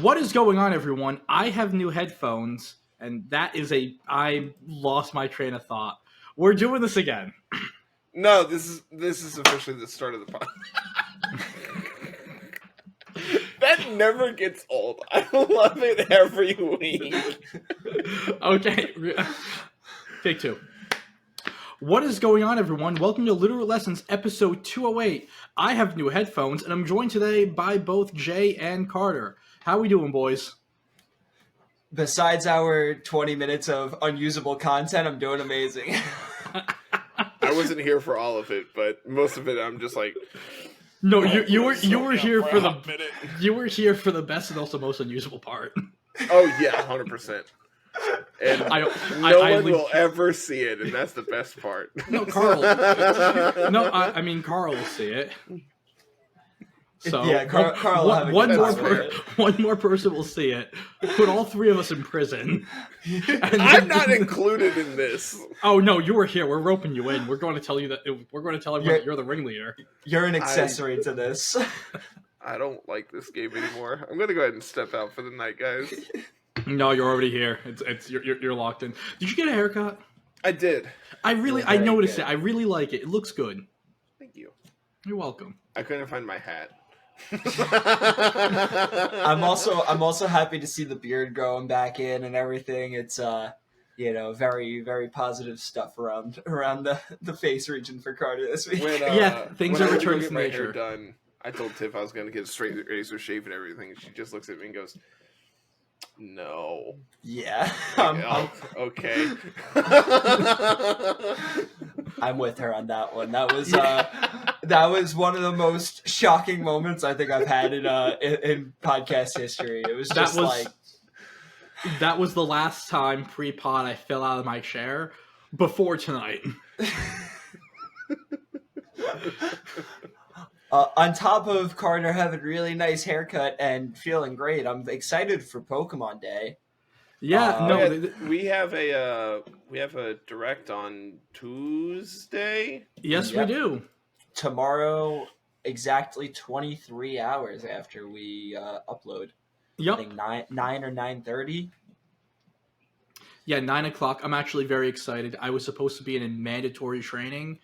What is going on, everyone? I have new headphones, and I lost my train of thought. We're doing this again. No, this is officially the start of the podcast. That never gets old. I love it every week. Okay, take two. What is going on, everyone? Welcome to Littleroot Lessons, episode 208. I have new headphones, and I'm joined today by both Jay and Carter. How we doing, boys? Besides our 20 minutes of unusable content, I'm doing amazing. I wasn't here for all of it, but most of it I'm just like, no, you were here for the best and also most unusable part. Oh yeah, 100%. And no one will ever see it, and that's the best part. No, Carl. I mean Carl will see it. So yeah, Carl. One more person will see it. Put all three of us in prison. I'm not included in this. Oh no, you were here. We're roping you in. We're going to tell you that we're going to tell everyone that you're the ringleader. You're an accessory to this. I don't like this game anymore. I'm going to go ahead and step out for the night, guys. No, you're already here. You're locked in. Did you get a haircut? I did. I noticed it. I really like it. It looks good. Thank you. You're welcome. I couldn't find my hat. I'm also happy to see the beard growing back in and everything. It's very, very positive stuff around the face region for Carter this week. Things are returning to nature. Hair done, I told Tiff I was going to get a straight razor shave and everything, and she just looks at me and goes, "No." Yeah. Okay. I'm with her on that one. That was one of the most shocking moments I think I've had in podcast history. It was just that was the last time pre-pod I fell out of my chair before tonight. On top of Carter having a really nice haircut and feeling great, I'm excited for Pokemon Day. Yeah, we have a direct on Tuesday. Yes, yep. We do. Tomorrow, exactly 23 hours after we upload. Yep. I think 9 or 9:30. Yeah, 9 o'clock. I'm actually very excited. I was supposed to be in a mandatory training,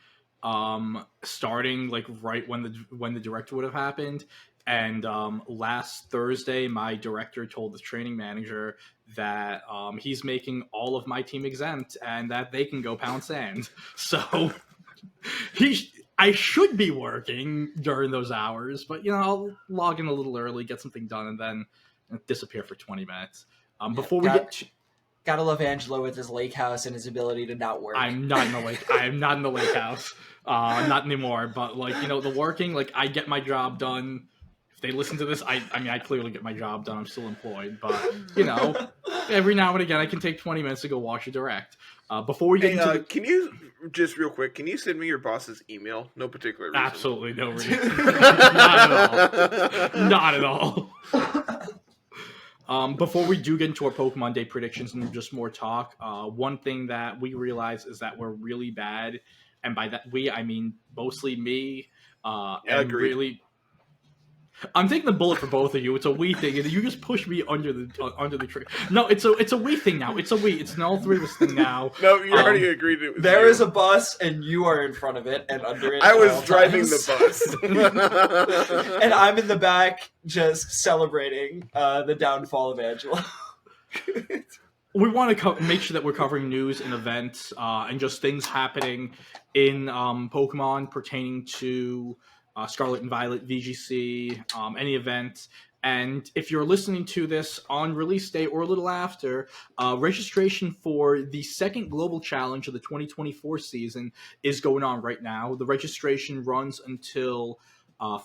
starting like right when the director would have happened. And last Thursday, my director told the training manager that he's making all of my team exempt and that they can go pound sand. So I should be working during those hours, but I'll log in a little early, get something done, and then disappear for 20 minutes. Gotta love Angelo with his lake house and his ability to not work. I'm not in the lake. I am not in the lake house. Not anymore. But the working, I get my job done. If they listen to this, I clearly get my job done. I'm still employed, but every now and again I can take 20 minutes to go watch a direct. Before we get can you just real quick? Can you send me your boss's email? No particular reason. Absolutely no reason. Not at all. Before we do get into our Pokemon Day predictions and just more talk, one thing that we realize is that we're really bad, and by that I mean mostly me. And agreed. Really. I'm taking the bullet for both of you. It's a we thing, and you just push me under the tree. No, it's a we thing now. It's an all three of us thing now. No, you already agreed. There is a bus, and you are in front of it and under it. I was driving the bus, and I'm in the back just celebrating the downfall of Angela. We want to make sure that we're covering news and events and just things happening in Pokemon pertaining to Scarlet and Violet, VGC, any event. And if you're listening to this on release day or a little after, registration for the second Global Challenge of the 2024 season is going on right now. The registration runs until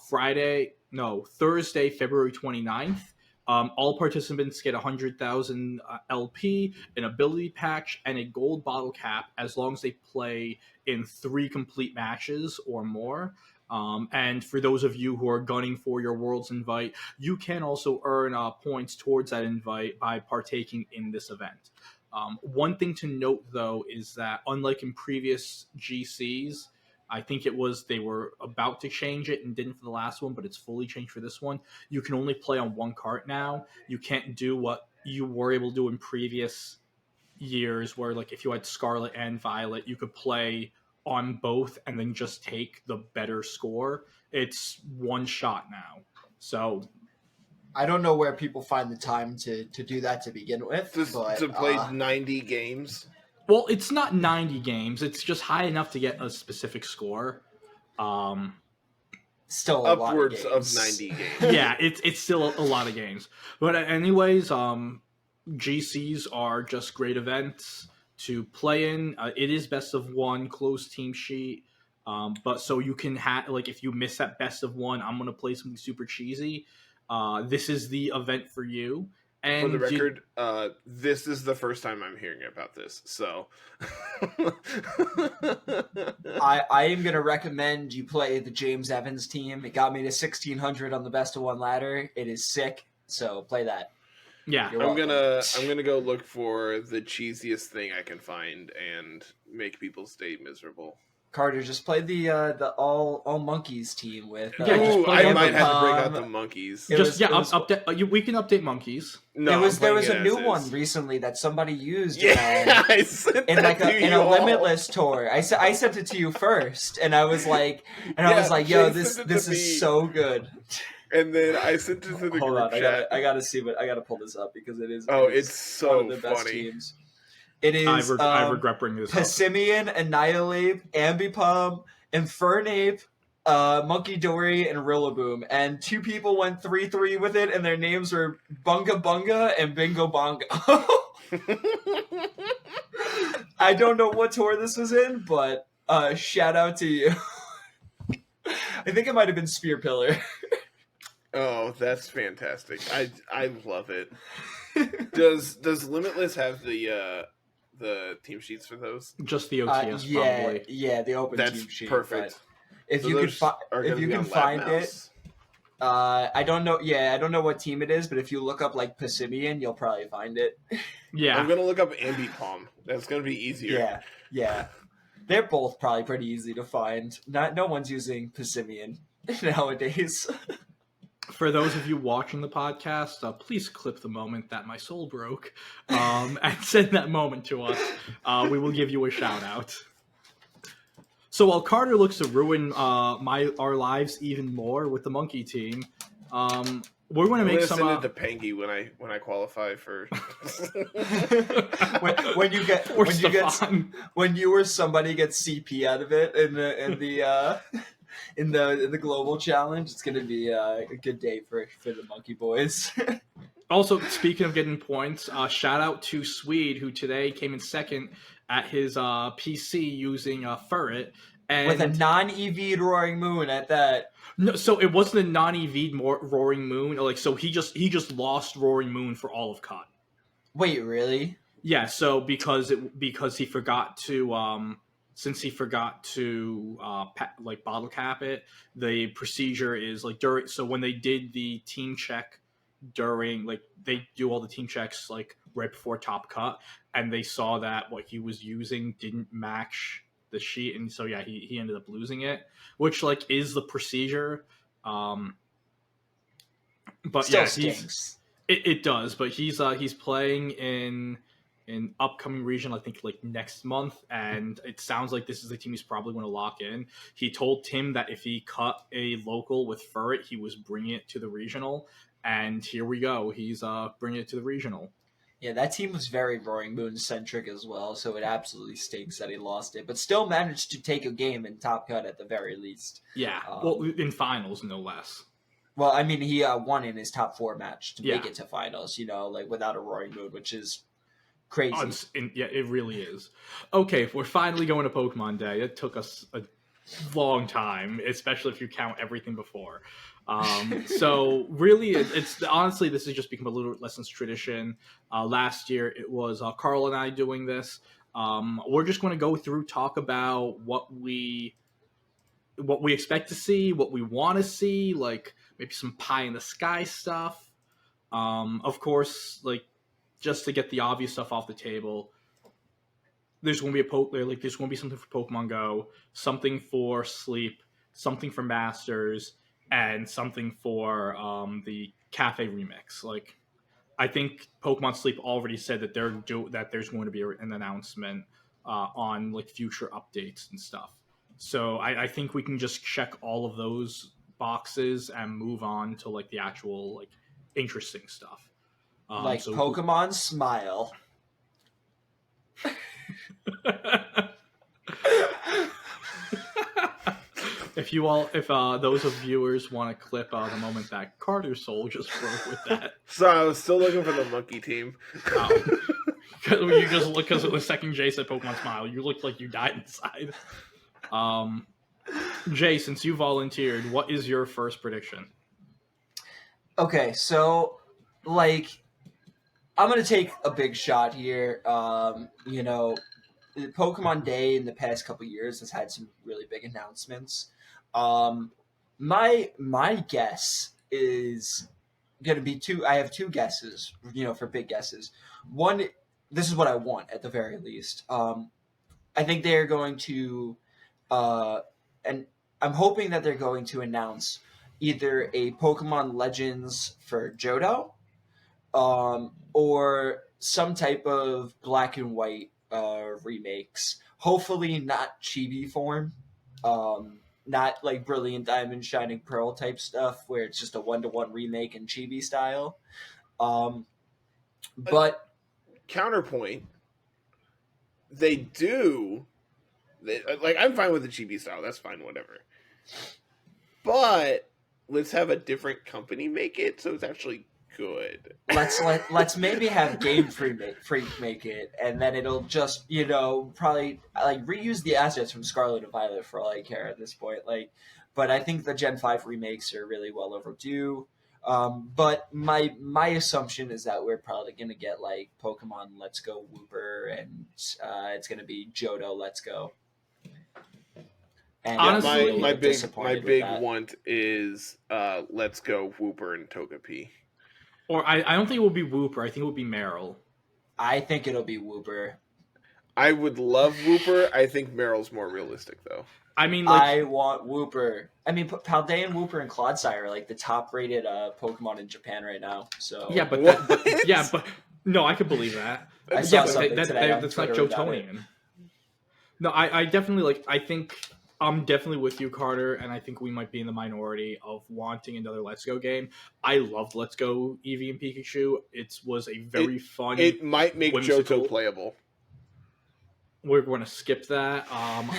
Thursday, February 29th. All participants get 100,000 LP, an ability patch, and a gold bottle cap as long as they play in 3 complete matches or more. And for those of you who are gunning for your World's Invite, you can also earn points towards that invite by partaking in this event. One thing to note, though, is that unlike in previous GCs, I think they were about to change it and didn't for the last one, but it's fully changed for this one. You can only play on one cart now. You can't do what you were able to do in previous years, where like if you had Scarlet and Violet, you could play on both and then just take the better score. It's one shot now. So I don't know where people find the time to do that to begin with, but to play 90 games. well, it's not 90 games. It's just high enough to get a specific score. Still Upwards a lot of, of games. 90 games. Yeah, it's still a lot of games. But anyways, GCs are just great events to play in. It is best of one, closed team sheet. But so you can have, like, if you miss that best of one, I'm going to play something super cheesy. This is the event for you. And for the record, this is the first time I'm hearing about this. So I am going to recommend you play the James Evans team. It got me to 1600 on the best of one ladder. It is sick. So play that. Yeah, I'm gonna go look for the cheesiest thing I can find and make people's day miserable. Carter, just play the all monkeys team with. Yeah, just Ooh, play I might have to bring out Palm. the monkeys. update. We can update monkeys. No, there was I'm a playing new it as one is. recently that somebody used. Yeah, I sent In that like to in you a all. limitless tour. I sent it to you first, and I was like, yo, Jay this sent it to me. is so good. And then I sent it to the Hold group on, chat. I gotta see what I gotta pull this up because it is. Oh, it is it's so one of the best funny. teams. It is. I regret bringing this up. Passimian, Annihilate, Ambipom, Infernape, Monkey Dory, and Rillaboom. And 2 people went 3-3 with it, and their names were Bunga Bunga and Bingo Bongo. I don't know what tour this was in, but shout out to you. I think it might have been Spear Pillar. Oh, that's fantastic! I love it. Does Limitless have the team sheets for those? Just the OTS, probably. Yeah, the open That's team sheet. perfect. If So you those are if gonna you be can on Lab find Mouse. it, I don't know. Yeah, I don't know what team it is, but if you look up like Passimian, you'll probably find it. Yeah. I'm gonna look up Ambipom. That's gonna be easier. Yeah. They're both probably pretty easy to find. No one's using Passimian nowadays. For those of you watching the podcast, please clip the moment that my soul broke, and send that moment to us. We will give you a shout out. So while Carter looks to ruin our lives even more with the monkey team, we're going to make some. Send it to Pangy when I qualify for. when you or somebody gets CP out of it in the global challenge, it's going to be a good day for the monkey boys. Also, speaking of getting points, shout out to Swede, who today came in second at his PC using Furret. And with a non-EV'd Roaring Moon at that. No, so it wasn't a non-EV'd Roaring Moon. Like, so he just lost Roaring Moon for all of Cut. Wait, really? Yeah. So because he forgot to since he forgot to bottle cap it, the procedure is like during. So when they did the team check during, like, they do all the team checks like right before Top Cut, and they saw that what he was using didn't match the sheet, and so yeah, he ended up losing it, which like is the procedure. But still yeah, stinks. It does, but he's playing in upcoming regional, I think like next month, and it sounds like this is the team he's probably going to lock in. He told Tim that if he cut a local with Furret, he was bringing it to the regional, and here we go. He's bringing it to the regional. Yeah, that team was very Roaring Moon centric as well, so it absolutely stinks that he lost it, but still managed to take a game in Top Cut at the very least. Yeah, well, in finals, no less. Well, I mean, he won in his top 4 match to make it to finals, like without a Roaring Moon, which is crazy. Yeah, it really is. Okay, we're finally going to Pokemon Day. It took us a long time, especially if you count everything before. So really, it's honestly, this has just become a Littleroot Lessons tradition. Last year, it was Carl and I doing this. We're just going to go through, talk about what we expect to see, what we want to see, like maybe some pie in the sky stuff. Of course, like just to get the obvious stuff off the table, there's going to be there's going to be something for Pokemon Go, something for Sleep, something for Masters, and something for the Cafe Remix. Like, I think Pokemon Sleep already said that that there's going to be an announcement on like future updates and stuff. So I think we can just check all of those boxes and move on to like the actual like interesting stuff. Like So Pokemon Smile. if those of viewers want to clip the moment that Carter's soul just broke with that, So I was still looking for the monkey team. you just look because the second Jay said Pokemon Smile, you looked like you died inside. Jay, since you volunteered, what is your first prediction? Okay, so like I'm gonna take a big shot here. You know, Pokemon Day in the past couple years has had some really big announcements. My guess is gonna be two. I have two guesses. You know, for big guesses. One, this is what I want at the very least. I think they are going to, and I'm hoping that they're going to announce either a Pokemon Legends for Johto, or some type of black and white remakes. Hopefully, not chibi form, not like Brilliant Diamond, Shining Pearl type stuff where it's just a 1-to-1 remake in chibi style. But Counterpoint, they do. Like, I'm fine with the chibi style. That's fine, whatever. But let's have a different company make it so it's actually good. let's maybe have Game Freak make it, and then it'll just probably like reuse the assets from Scarlet and Violet for all I care at this point. Like, but I think the Gen 5 remakes are really well overdue. But my assumption is that we're probably gonna get like Pokemon Let's Go Wooper, and it's gonna be Johto Let's Go. And Honestly, my disappointed big with that. want is Let's Go Wooper and Togepi. Or I don't think it will be Wooper. I think it will be Meryl. I think it'll be Wooper. I would love Wooper. I think Meryl's more realistic, though. I mean, like, I want Wooper. I mean, Paldean, Wooper, and Clodsire are like the top-rated Pokemon in Japan right now. So yeah, but no, I could believe that. I saw Yeah, something but today on that's not Twitter about it. Johtonian. No, I definitely like. I think I'm definitely with you, Carter, and I think we might be in the minority of wanting another Let's Go game. I loved Let's Go Eevee and Pikachu. It was a very fun. It might make whimsical. Johto playable. We're going to skip that.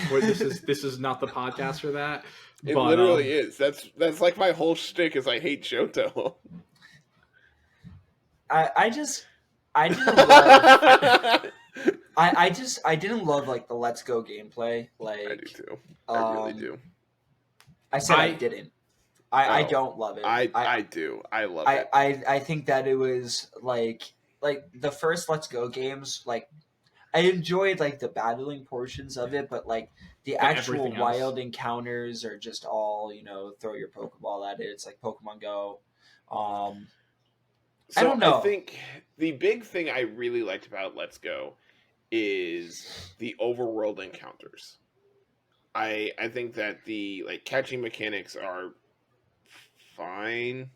This is not the podcast for that. It literally is. That's like my whole shtick is I hate Johto. I didn't love. I didn't love like the Let's Go gameplay. Like I do too. I really do. I said I didn't. I don't love it. I do. I love it. I think that it was like the first Let's Go games. Like I enjoyed like the battling portions of it, but like the actual wild encounters are just all throw your Pokeball at it. It's like Pokemon Go. I don't know. I think the big thing I really liked about Let's Go is the overworld encounters. I think that the catching mechanics are fine.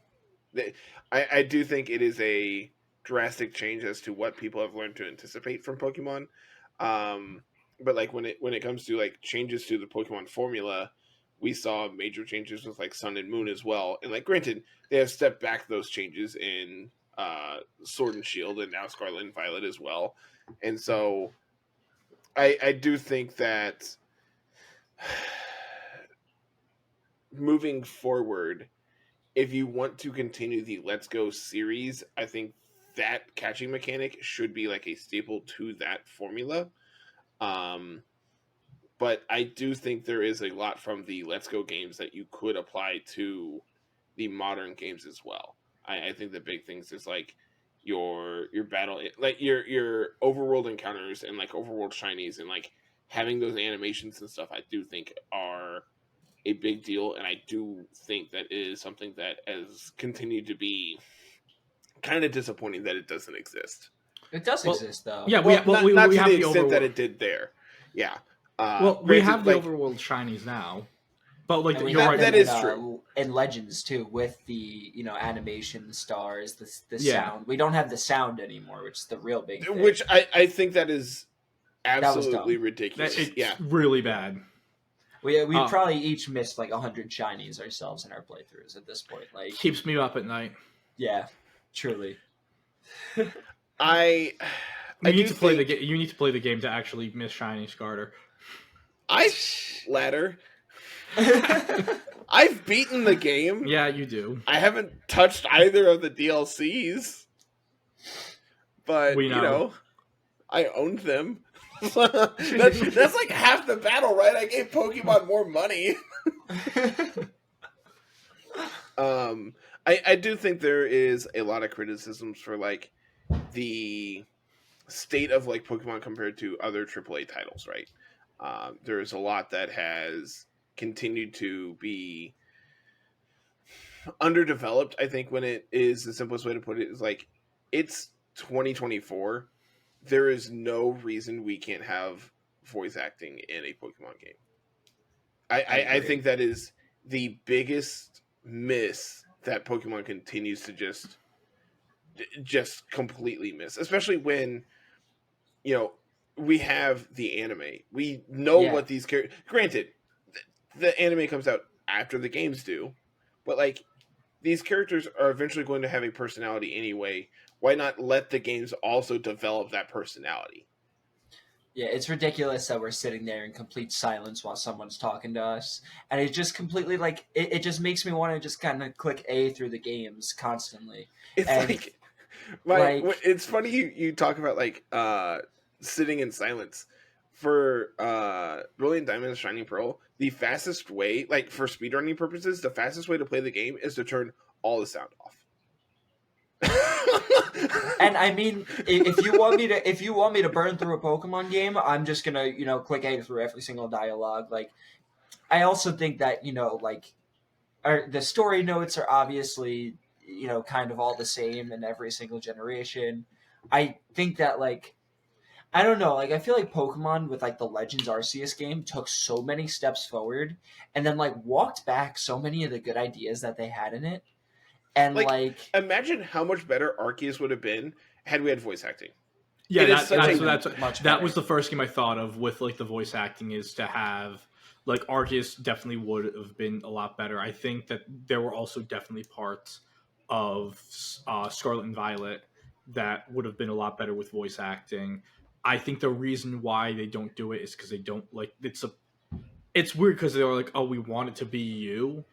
I do think it is a drastic change as to what people have learned to anticipate from Pokemon. But like when it comes to changes to the Pokemon formula, we saw major changes with Sun and Moon as well. And granted, they have stepped back those changes in Sword and Shield and now Scarlet and Violet as well. And so I do think that moving forward, if you want to continue the Let's Go series, I think that catching mechanic should be a staple to that formula. But I do think there is a lot from the Let's Go games that you could apply to the modern games as well. I think the big things is your battle, your overworld encounters and overworld shinies and having those animations and stuff. I do think are a big deal, and I do think that is something that has continued to be kind of disappointing that it doesn't exist. It does Well, exist though. Yeah, Well, not we to have the the extent that overworld. it did there. Yeah. Well, we Granted, have the like, overworld shinies now, but like And we you're have right. them that is true. in Legends too, with the animation, the stars, the Yeah, sound. We don't have the sound anymore, which is the real big thing. Which I think that is That was absolutely dumb. ridiculous. it's Yeah. really bad. We Uh, probably each missed like 100 shinies ourselves in our playthroughs at this point. Like, Keeps me up at night. yeah, truly. I You need do to play think You need to play the game to actually miss shiny Scarter. ladder. I've beaten the game. Yeah, you do. I haven't touched either of the DLCs, but We know. I owned them. that's like half the battle, right? I gave Pokemon more money. I do think there is a lot of criticisms for like the state of like Pokemon compared to other AAA titles, right? There's a lot that has continued to be underdeveloped. I think when it is the simplest way to put it is like it's 2024. There is no reason we can't have voice acting in a Pokemon game. I think that is the biggest miss that Pokemon continues to just completely miss, especially when we have the anime. We know what these characters. Granted, the anime comes out after the games do, but like these characters are eventually going to have a personality anyway. Why not let the games also develop that personality? Yeah, it's ridiculous that we're sitting there in complete silence while someone's talking to us, and it just completely like it just makes me want to just kind of click A through the games constantly. It's And, it's funny you talk about like sitting in silence for Brilliant Diamond and Shining Pearl. The fastest way, like for speedrunning purposes, the fastest way to play the game is to turn all the sound off. And I mean, if you want me to burn through a Pokemon game, I'm just gonna click A through every single dialogue. Like, I also think that like the story notes are obviously kind of all the same in every single generation. I think that like I don't know, like I feel like Pokemon with like the Legends Arceus game took so many steps forward and then like walked back so many of the good ideas that they had in it. And like imagine how much better Arceus would have been had we had voice acting. Yeah, that's that was the first game I thought of with like the voice acting, is to have like Arceus definitely would have been a lot better. I think that there were also definitely parts of Scarlet and Violet that would have been a lot better with voice acting. I think the reason why they don't do it is because they don't like it's weird because they were like, oh, we want it to be you,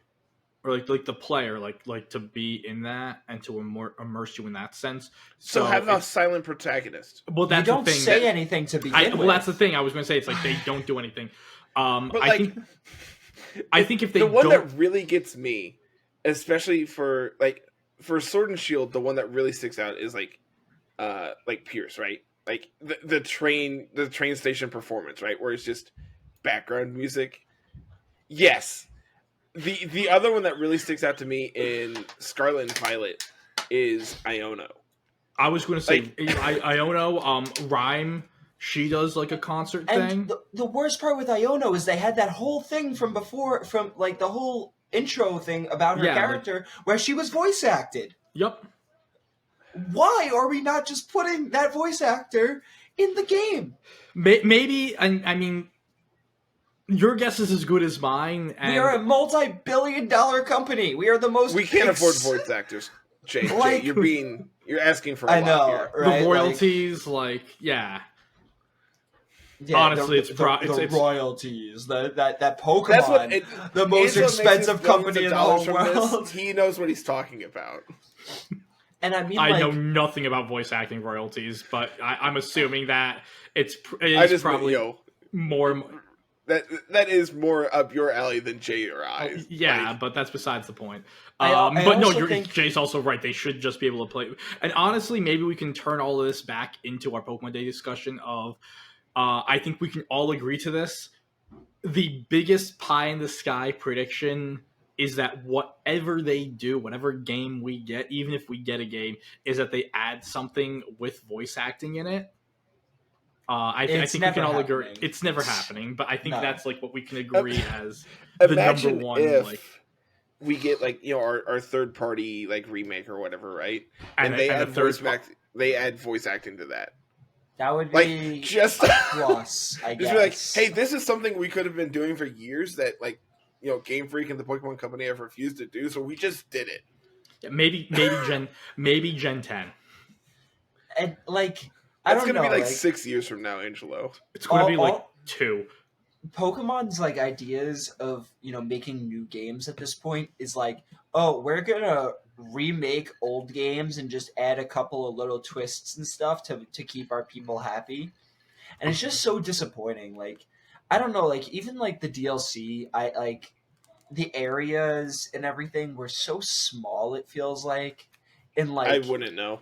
or like the player, like to be in that and to immerse you in that sense. So have a silent protagonist. Well, that's you don't the thing. say anything to begin with. Well, that's the thing. I was going to say it's like they don't do anything. But I think if they the one that really gets me, especially for Sword and Shield, the one that really sticks out is like Pierce, right? Like the train station performance, right, where it's just background music. Yes. The other one that really sticks out to me in Scarlet and Violet is Iono. I was going to say Iono, Rhyme. She does like a concert thing. The worst part with Iono is they had that whole thing from like the whole intro thing about her character where she was voice acted. Yep. Why are we not just putting that voice actor in the game? Maybe, I mean, your guess is as good as mine. And we are a multi-billion-dollar company. We are the most. We can't afford voice actors, Jay. Like, Jay, you're asking for a lot here. Right? The royalties, yeah, honestly, it's royalties. That Pokemon, the most expensive company in the whole world. He knows what he's talking about. And I mean, I know nothing about voice acting royalties, but I'm assuming that it is probably more. That is more up your alley than Jay or I. Yeah, but that's besides the point. Jay's also right. They should just be able to play. And honestly, maybe we can turn all of this back into our Pokemon Day discussion of. I think we can all agree to this. The biggest pie in the sky prediction is that whatever they do, whatever game we get, even if we get a game, is that they add something with voice acting in it. I It's think we can never all agree happening. it's never happening, but I think No. that's like what we can agree as the number Imagine one, like, if we get like our third party like remake or whatever, right? and, And they and add the third they add voice acting to that. That would Like be just a plus, I just be like, guess. hey, this is something we could have been doing for years that like Game Freak and the Pokemon Company have refused to do, so we just did it. yeah, maybe Gen 10. And like, I That's don't gonna know, be like like 6 years from now, Angelo. It's going to be like all 2. Pokemon's like ideas of making new games at this point is like, oh, we're gonna remake old games and just add a couple of little twists and stuff to keep our people happy, and it's just so disappointing. Like, I don't know, like even like the DLC, I like the areas and everything were so small. It feels like, and I like wouldn't know.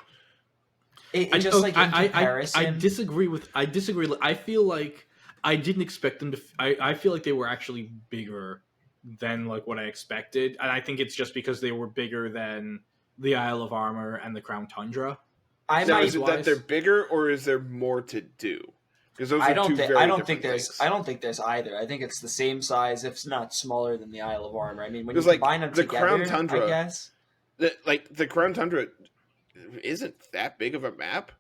it just like in comparison. I disagree. I feel like I didn't expect them to. I feel like they were actually bigger than like what I expected, and I think it's just because they were bigger than the Isle of Armor and the Crown Tundra. I Now, might. is it that they're bigger or is there more to do? Because those are I don't two think. very I don't different think there's. things. I don't think there's either. I think it's the same size, if it's not smaller than the Isle of Armor. I mean, when you Because, like, combine them the together, Crown Tundra- I guess. The Crown Tundra isn't that big of a map,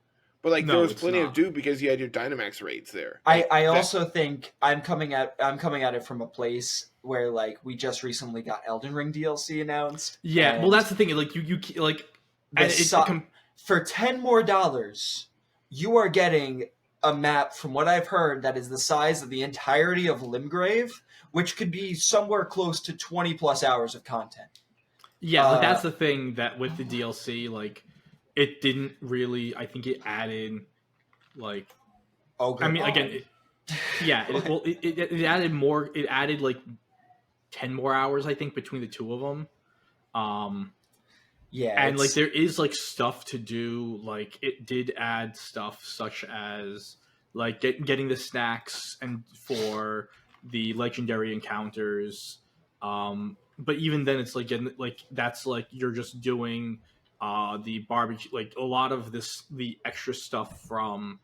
but like No, there was it's plenty not. to do because you had your Dynamax raids there. I That- also think I'm coming at it from a place where like we just recently got Elden Ring DLC announced. Yeah, well, and that's the thing. Like you like, the and it's si- for $10 more, you are getting a map, from what I've heard, that is the size of the entirety of Limgrave, which could be somewhere close to 20 plus hours of content. yeah, but that's the thing that with the DLC, like, it didn't really. I think it added, like, Ogre I mean, again, Bond. it added more. It added like 10 more hours, I think, between the two of them. Yeah, And like it's- there is like stuff to do. Like it did add stuff such as like getting the snacks and for the legendary encounters. But even then, it's like getting like that's like you're just doing the barbecue. Like a lot of the extra stuff from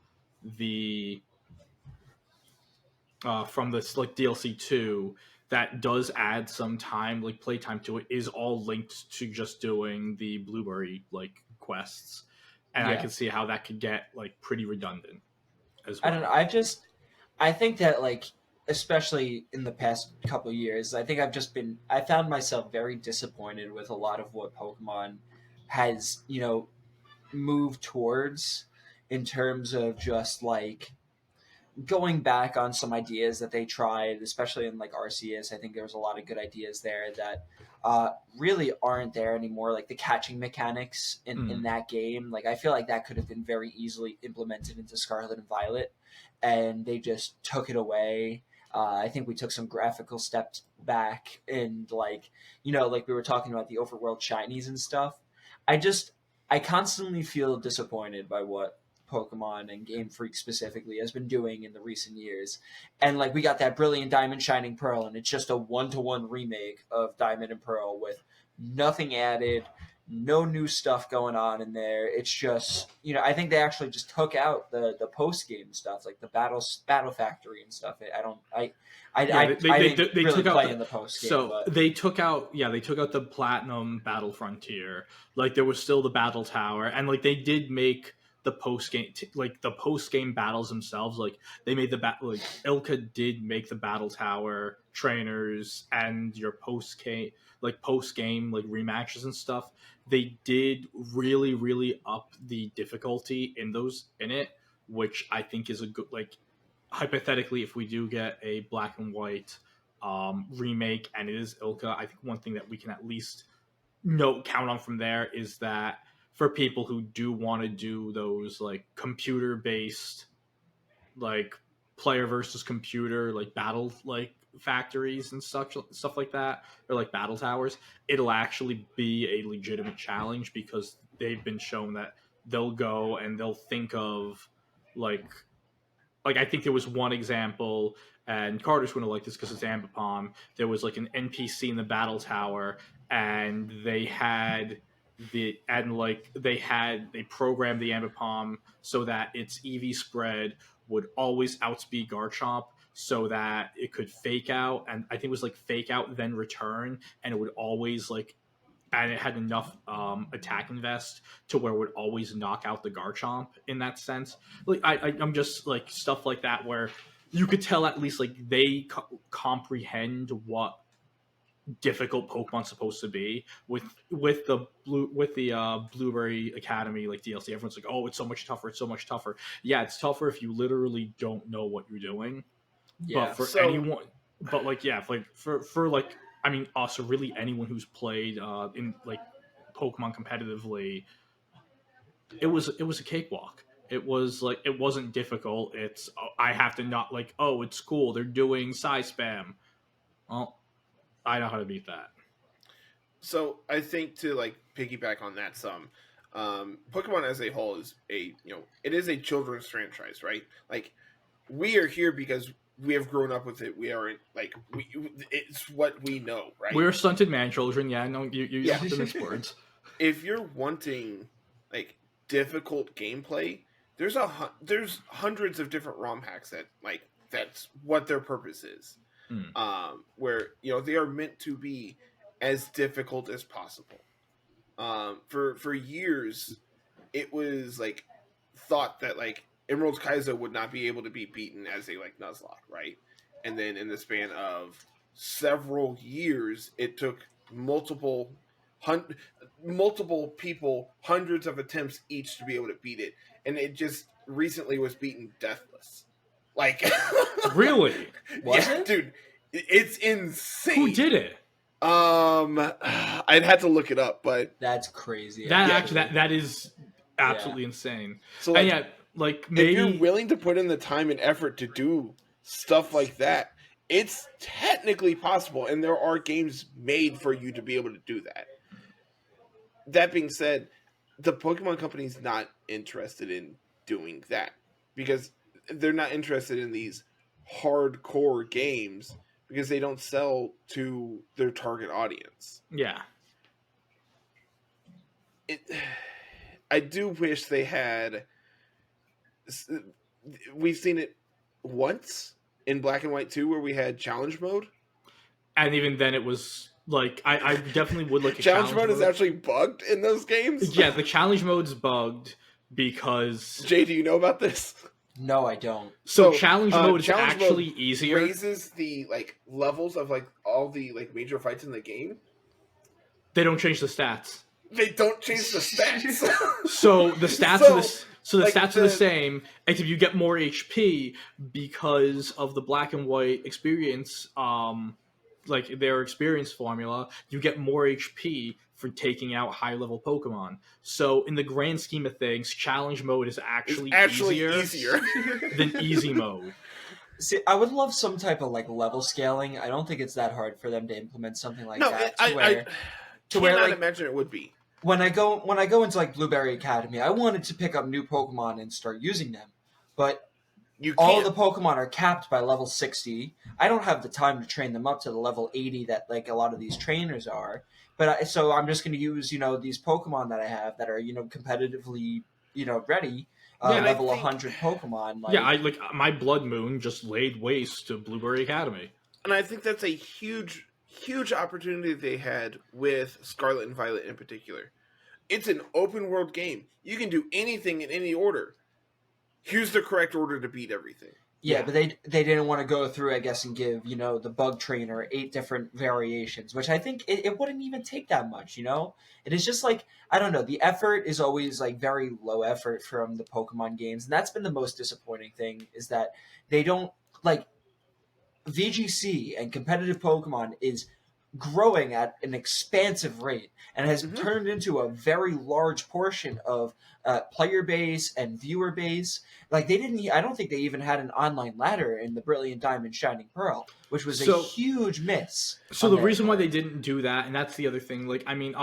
this like DLC 2 that does add some time, like playtime to it, is all linked to just doing the blueberry like quests, and I Yeah. can see how that could get like pretty redundant as I well. don't know. I think that like, especially in the past couple of years, I found myself very disappointed with a lot of what Pokemon has, moved towards in terms of just like going back on some ideas that they tried, especially in like Arceus. I think there was a lot of good ideas there that really aren't there anymore. Like the catching mechanics in that game, like I feel like that could have been very easily implemented into Scarlet and Violet, and they just took it away. I think we took some graphical steps back, and like like we were talking about the overworld shinies and stuff. I constantly feel disappointed by what Pokemon and Game Freak specifically has been doing in the recent years. And like we got that Brilliant Diamond Shining Pearl, and it's just a 1-to-1 remake of Diamond and Pearl with nothing added, no new stuff going on in there. It's just I think they actually just took out the post game stuff, like the battle factory and stuff. I didn't They really took out play in the post game. so But they took out the Platinum Battle Frontier. Like there was still the Battle Tower, and like they did make the post game battles themselves. Like they made like Ilka did make the Battle Tower trainers and your post game like rematches and stuff. They did really up the difficulty in it, which I think is a good, like, hypothetically, if we do get a black and white remake and it is Ilka, I think one thing that we can at least count on from there is that for people who do want to do those like computer based, like player versus computer, like battle like factories and stuff like that, or like battle towers, it'll actually be a legitimate challenge because they've been shown that they'll go and they'll think of like like I think there was one example, and Carter's going to like this because it's Ambipom. There was like an NPC in the battle tower, and they programmed the Ambipom so that its EV spread would always outspeed Garchomp, so that it could fake out, and I think it was like fake out then return, and it would always like, and it had enough attack invest to where it would always knock out the Garchomp in that sense. Like I'm just like stuff like that where you could tell at least like they comprehend what difficult Pokemon's supposed to be with the Blueberry Academy like DLC. Everyone's like, oh, it's so much tougher. It's so much tougher. Yeah, it's tougher if you literally don't know what you're doing. Yeah. But for anyone, but like yeah, like for like I mean, also really anyone who's played in like Pokemon competitively, it was a cakewalk. It was like it wasn't difficult. It's I have to not like oh it's cool they're doing Psy spam. Well, I know how to beat that. So I think to like piggyback on that some, Pokemon as a whole is it is a children's franchise, right? Like we are here because we have grown up with it. We are like it's what we know, right? We're stunted man children. Yeah, no, you have to miss words. If you're wanting like difficult gameplay, there's hundreds of different ROM hacks that like that's what their purpose is. Where they are meant to be as difficult as possible. For years, it was like thought that like Emerald Kaizo would not be able to be beaten as a like Nuzlocke, right? And then in the span of several years, it took multiple people, hundreds of attempts each to be able to beat it, and it just recently was beaten deathless. Like, really? Was it? Dude, it's insane. Who did it? I'd have to look it up, but that's crazy. That is absolutely insane. So like, and yeah, like maybe if you're willing to put in the time and effort to do stuff like that, it's technically possible, and there are games made for you to be able to do that. That being said, the Pokemon company's not interested in doing that because they're not interested in these hardcore games because they don't sell to their target audience. Yeah. I do wish they had. We've seen it once in Black and White 2 where we had challenge mode. And even then it was like, I definitely would like a challenge mode is actually bugged in those games. Yeah, the challenge mode's bugged because... Jay, do you know about this? No, I don't. So challenge mode is actually easier. Raises the like levels of like all the like major fights in the game. They don't change the stats. They don't change the stats. So the stats are the same, except you get more HP because of the Black and White experience. Like their experience formula, you get more HP for taking out high level Pokemon. So in the grand scheme of things, challenge mode is actually easier than easy mode. See, I would love some type of like level scaling. I don't think it's that hard for them to implement something like that. I cannot imagine it would be. When I go into like Blueberry Academy, I wanted to pick up new Pokemon and start using them, but all the Pokemon are capped by level 60. I don't have the time to train them up to the level 80 that like a lot of these trainers are. But so I'm just going to use these Pokemon that I have that are competitively ready. Level 100 Pokemon. Like, I like my Blood Moon just laid waste to Blueberry Academy, and I think that's a huge opportunity they had with Scarlet and Violet in particular. It's an open world game. You can do anything in any order. Here's the correct order to beat everything. Yeah, but they didn't want to go through, I guess, and give, the bug trainer 8 different variations, which I think it wouldn't even take that much, It is just like, I don't know, the effort is always like very low effort from the Pokemon games, and that's been the most disappointing thing, is that they don't, like, VGC and competitive Pokemon is growing at an expansive rate and has turned into a very large portion of player base and viewer base. Like I don't think they even had an online ladder in the Brilliant Diamond Shining Pearl, which was a huge miss. So the reason why they didn't do that, and that's the other thing, like, I mean,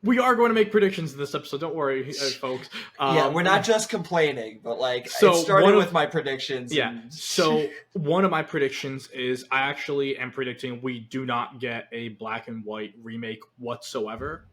we are going to make predictions in this episode. Don't worry, folks. Yeah, we're not just complaining, but like So it started one of- with my predictions. Yeah. And... So one of my predictions is I actually am predicting we do not get a black and white remake whatsoever.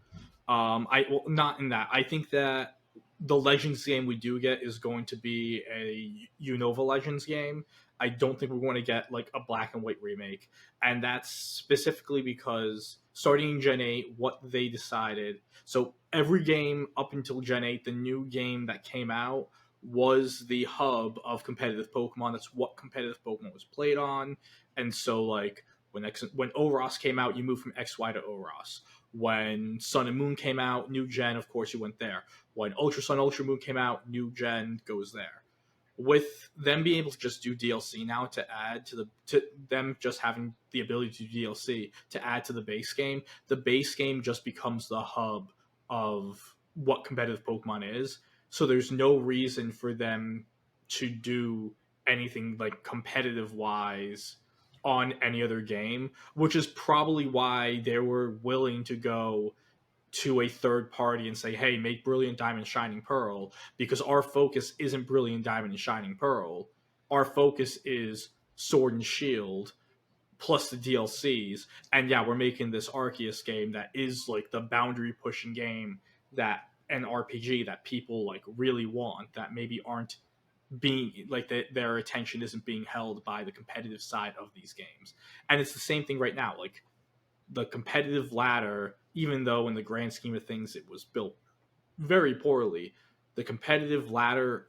Not in that. I think that the Legends game we do get is going to be a Unova Legends game. I don't think we're going to get like a black and white remake, and that's specifically because starting in Gen 8, what they decided. So every game up until Gen 8, the new game that came out was the hub of competitive Pokemon. That's what competitive Pokemon was played on, and so like when Oros came out, you moved from XY to Oros. When Sun and Moon came out, new gen, of course, you went there. When Ultra Sun, Ultra Moon came out, new gen goes there. With them being able to just do DLC now to add to them just having the ability to do DLC to add to the base game just becomes the hub of what competitive Pokemon is. So there's no reason for them to do anything like competitive wise on any other game, which is probably why they were willing to go to a third party and say, hey, make Brilliant Diamond Shining Pearl, because our focus isn't Brilliant Diamond and Shining Pearl. Our focus is Sword and Shield plus the DLCs. And yeah, we're making this Arceus game that is like the boundary pushing game that an RPG that people like really want, that maybe aren't being like their attention isn't being held by the competitive side of these games. And it's the same thing right now. Like the competitive ladder, even though in the grand scheme of things it was built very poorly, the competitive ladder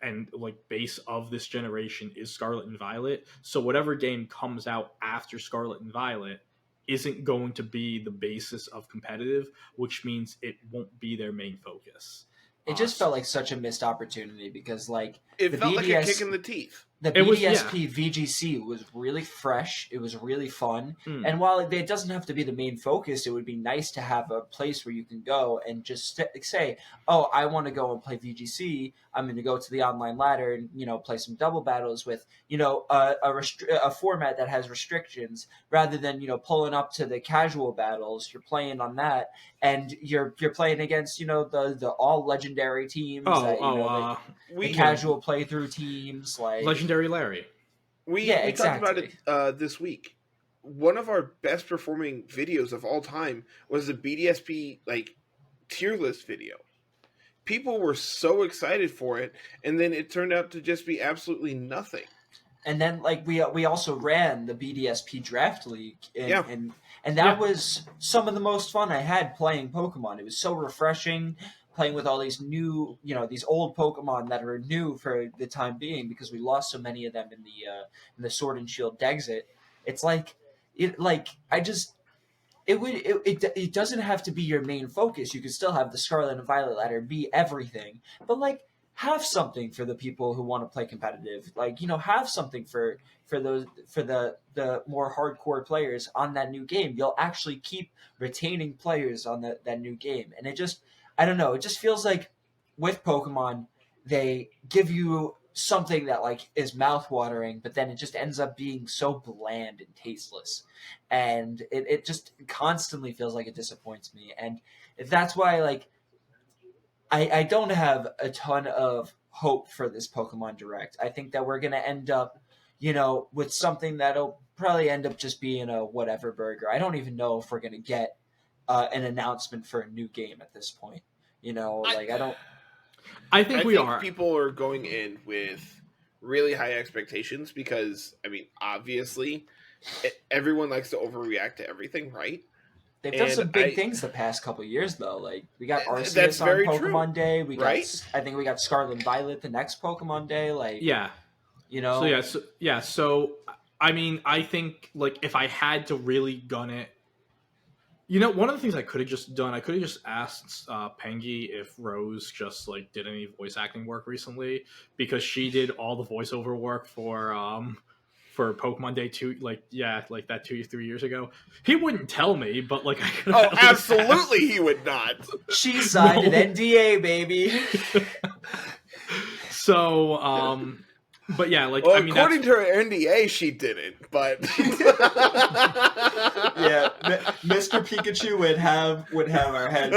and like base of this generation is Scarlet and Violet. So whatever game comes out after Scarlet and Violet isn't going to be the basis of competitive, which means it won't be their main focus. It just felt like such a missed opportunity because, like, it felt like a kick in the teeth. The BDSP VGC was really fresh. It was really fun. And while it doesn't have to be the main focus, it would be nice to have a place where you can go and just say, oh, I want to go and play VGC. I'm going to go to the online ladder and, you know, play some double battles with, you know, a format that has restrictions rather than, you know, pulling up to the casual battles. You're playing on that and you're playing against, you know, the all legendary teams. The casual playthrough teams like Legendary Larry. We talked about it this week. One of our best performing videos of all time was the BDSP like tier list video. People were so excited for it, and then it turned out to just be absolutely nothing. And then like we also ran the BDSP draft league, and that was some of the most fun I had playing Pokemon. It was so refreshing. Playing with all these new, you know, these old Pokemon that are new for the time being because we lost so many of them in the Sword and Shield exit. It's like it doesn't have to be your main focus. You can still have the Scarlet and Violet ladder be everything, but like have something for the people who want to play competitive. Like, you know, have something for the more hardcore players on that new game. You'll actually keep retaining players on that new game, and it just. I don't know. It just feels like with Pokemon, they give you something that like is mouthwatering, but then it just ends up being so bland and tasteless. And it just constantly feels like it disappoints me. And that's why like I don't have a ton of hope for this Pokemon Direct. I think that we're going to end up, you know, with something that'll probably end up just being a whatever burger. I don't even know if we're going to get an announcement for a new game at this point. You know, like I think people are going in with really high expectations because, I mean, obviously, everyone likes to overreact to everything, right? They've done some big things the past couple of years, though. Like we got Arceus on Pokemon Day. We got, I think we got Scarlet and Violet the next Pokemon Day. Like, you know. So I mean, I think like if I had to really gun it. You know, one of the things I could have just done, I could have just asked Pengy if Rose just like did any voice acting work recently, because she did all the voiceover work for Pokemon Day 2, like that 2-3 years ago. He wouldn't tell me, but like I could. Oh, absolutely, he would not. She signed an NDA, baby. So But yeah, like Well, I mean, according to her NDA, she didn't. But Yeah, Mr. Pikachu would have our heads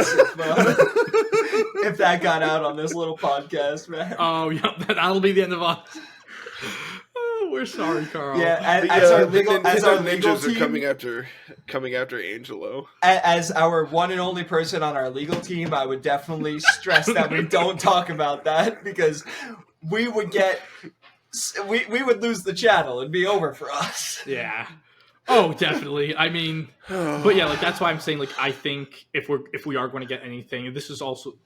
if that got out on this little podcast, man. oh yeah, that'll be the end of us. Oh, we're sorry, Carl. Yeah, the as our Nintendo legal ninjas are team, coming after Angelo. as our one and only person on our legal team, I would definitely stress that we don't talk about that because we would we would lose the channel. It'd be over for us. Yeah. Oh, definitely. I mean, but yeah, like that's why I'm saying, like, I think if we are going to get anything, this is also,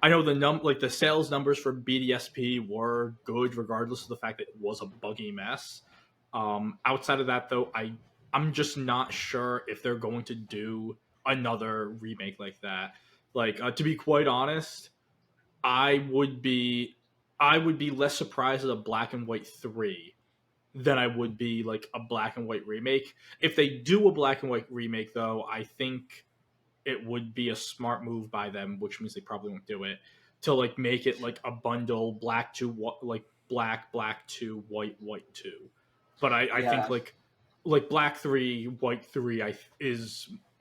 I know the sales numbers for BDSP were good, regardless of the fact that it was a buggy mess. Outside of that, though, I'm just not sure if they're going to do another remake like that. Like, to be quite honest, I would be less surprised at a Black and White 3 than I would be like a Black and White remake. If they do a Black and White remake, though, I think it would be a smart move by them, which means they probably won't do it, to like make it like a bundle black to like black to white 2. But I think like Black 3 White 3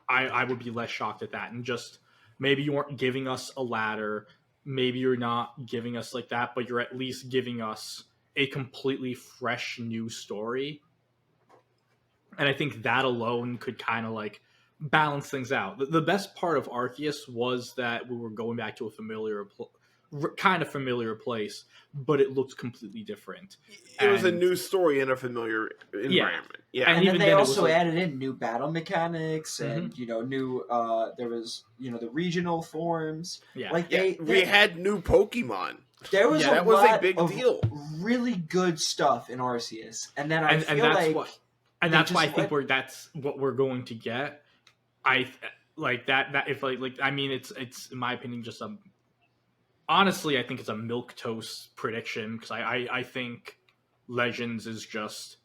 I would be less shocked at that. And just maybe you aren't giving us a ladder, maybe you're not giving us like that, but you're at least giving us a completely fresh new story. And I think that alone could kind of like balance things out. The best part of Arceus was that we were going back to a kind of familiar place, but it looked completely different. It was a new story in a familiar environment. Yeah. And even then they then it was also like, added in new battle mechanics and new there was the regional forms. Yeah. Like we had new Pokemon. There was that was a big deal. Really good stuff in Arceus, and then I feel that's why I think that's what we're going to get. I like that if like I mean it's in my opinion just honestly I think it's a milquetoast prediction because I think Legends is just,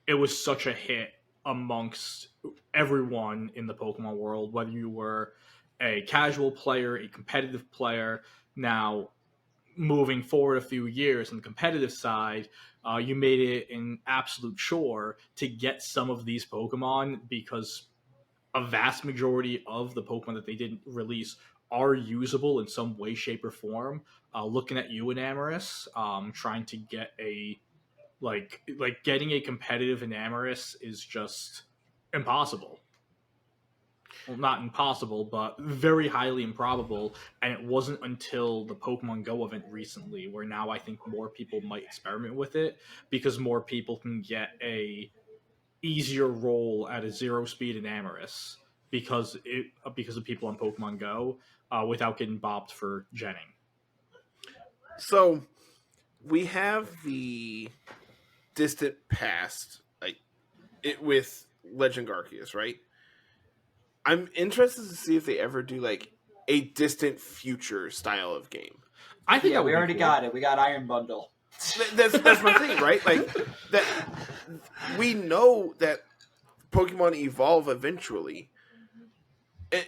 it was such a hit amongst everyone in the Pokemon world, whether you were a casual player, a competitive player. Now moving forward a few years on the competitive side, you made it an absolute chore to get some of these Pokemon because a vast majority of the Pokemon that they didn't release are usable in some way, shape, or form. Looking at you, Enamorus, trying to get like getting a competitive Enamorus is just impossible. Well, not impossible, but very highly improbable. And it wasn't until the Pokemon Go event recently where now I think more people might experiment with it because more people can get a easier roll at a 0-speed Enamorus because of people on Pokemon Go without getting bopped for genning. So we have the distant past, like it with Legend Arceus, right? I'm interested to see if they ever do like a distant future style of game. I think we already got it. We got Iron Bundle. That's my thing, right? Like that. We know that Pokemon evolve eventually,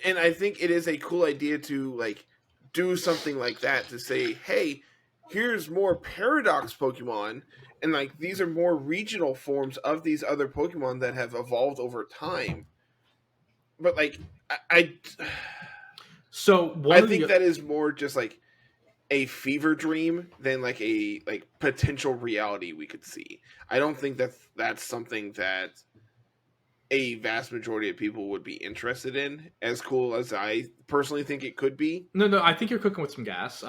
and I think it is a cool idea to like do something like that to say, hey, here's more Paradox Pokemon, and like these are more regional forms of these other Pokemon that have evolved over time. But like I think that is more just like a fever dream than like a potential reality we could see. I don't think that's something that a vast majority of people would be interested in, as cool as I personally think it could be. No, I think you're cooking with some gas.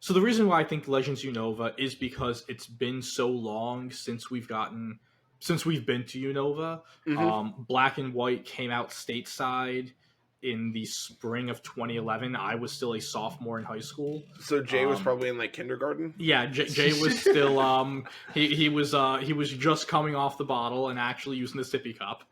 So the reason why I think Legends Unova is because it's been so long since we've been to Unova. Mm-hmm. Black and White came out stateside in the spring of 2011. I was still a sophomore in high school. So Jay was probably in like kindergarten. Yeah, Jay was still he was just coming off the bottle and actually using the sippy cup.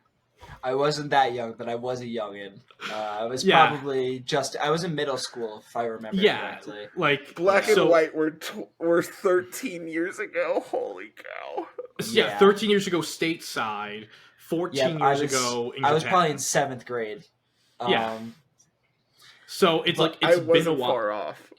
I wasn't that young, but I was a youngin. I was probably I was in middle school, if I remember correctly. Like Black and White were 13 years ago. Holy cow! Yeah, 13 years ago stateside. 14 years ago in Japan. I was probably in 7th grade. So it's like it's been a while. Far off.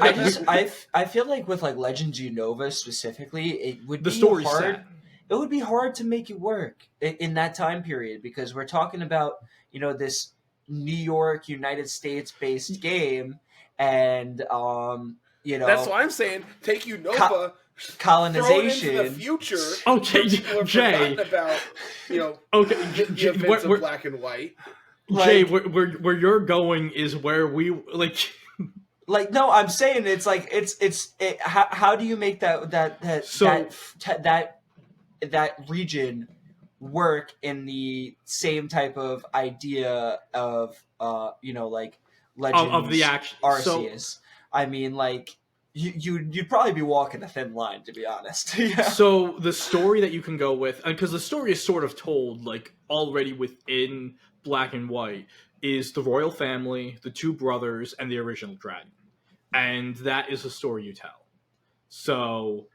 I feel like with like Legends Unova specifically, it would The be story's hard. set. It would be hard to make it work in that time period because we're talking about this New York, United States based game, and That's why I'm saying take Unova, colonization. throw it into the future. Okay, where people have Jay. forgotten about Okay, the events of Black and White. Jay, where you're going is where we like. Like no, I'm saying it's like how do you make that region work in the same type of idea of like Legends of the action Arceus? So, I mean, like you'd probably be walking a thin line, to be honest. Yeah. So the story that you can go with, because the story is sort of told like already within Black and White, is the royal family, the two brothers, and the original dragon, and that is the story you tell. So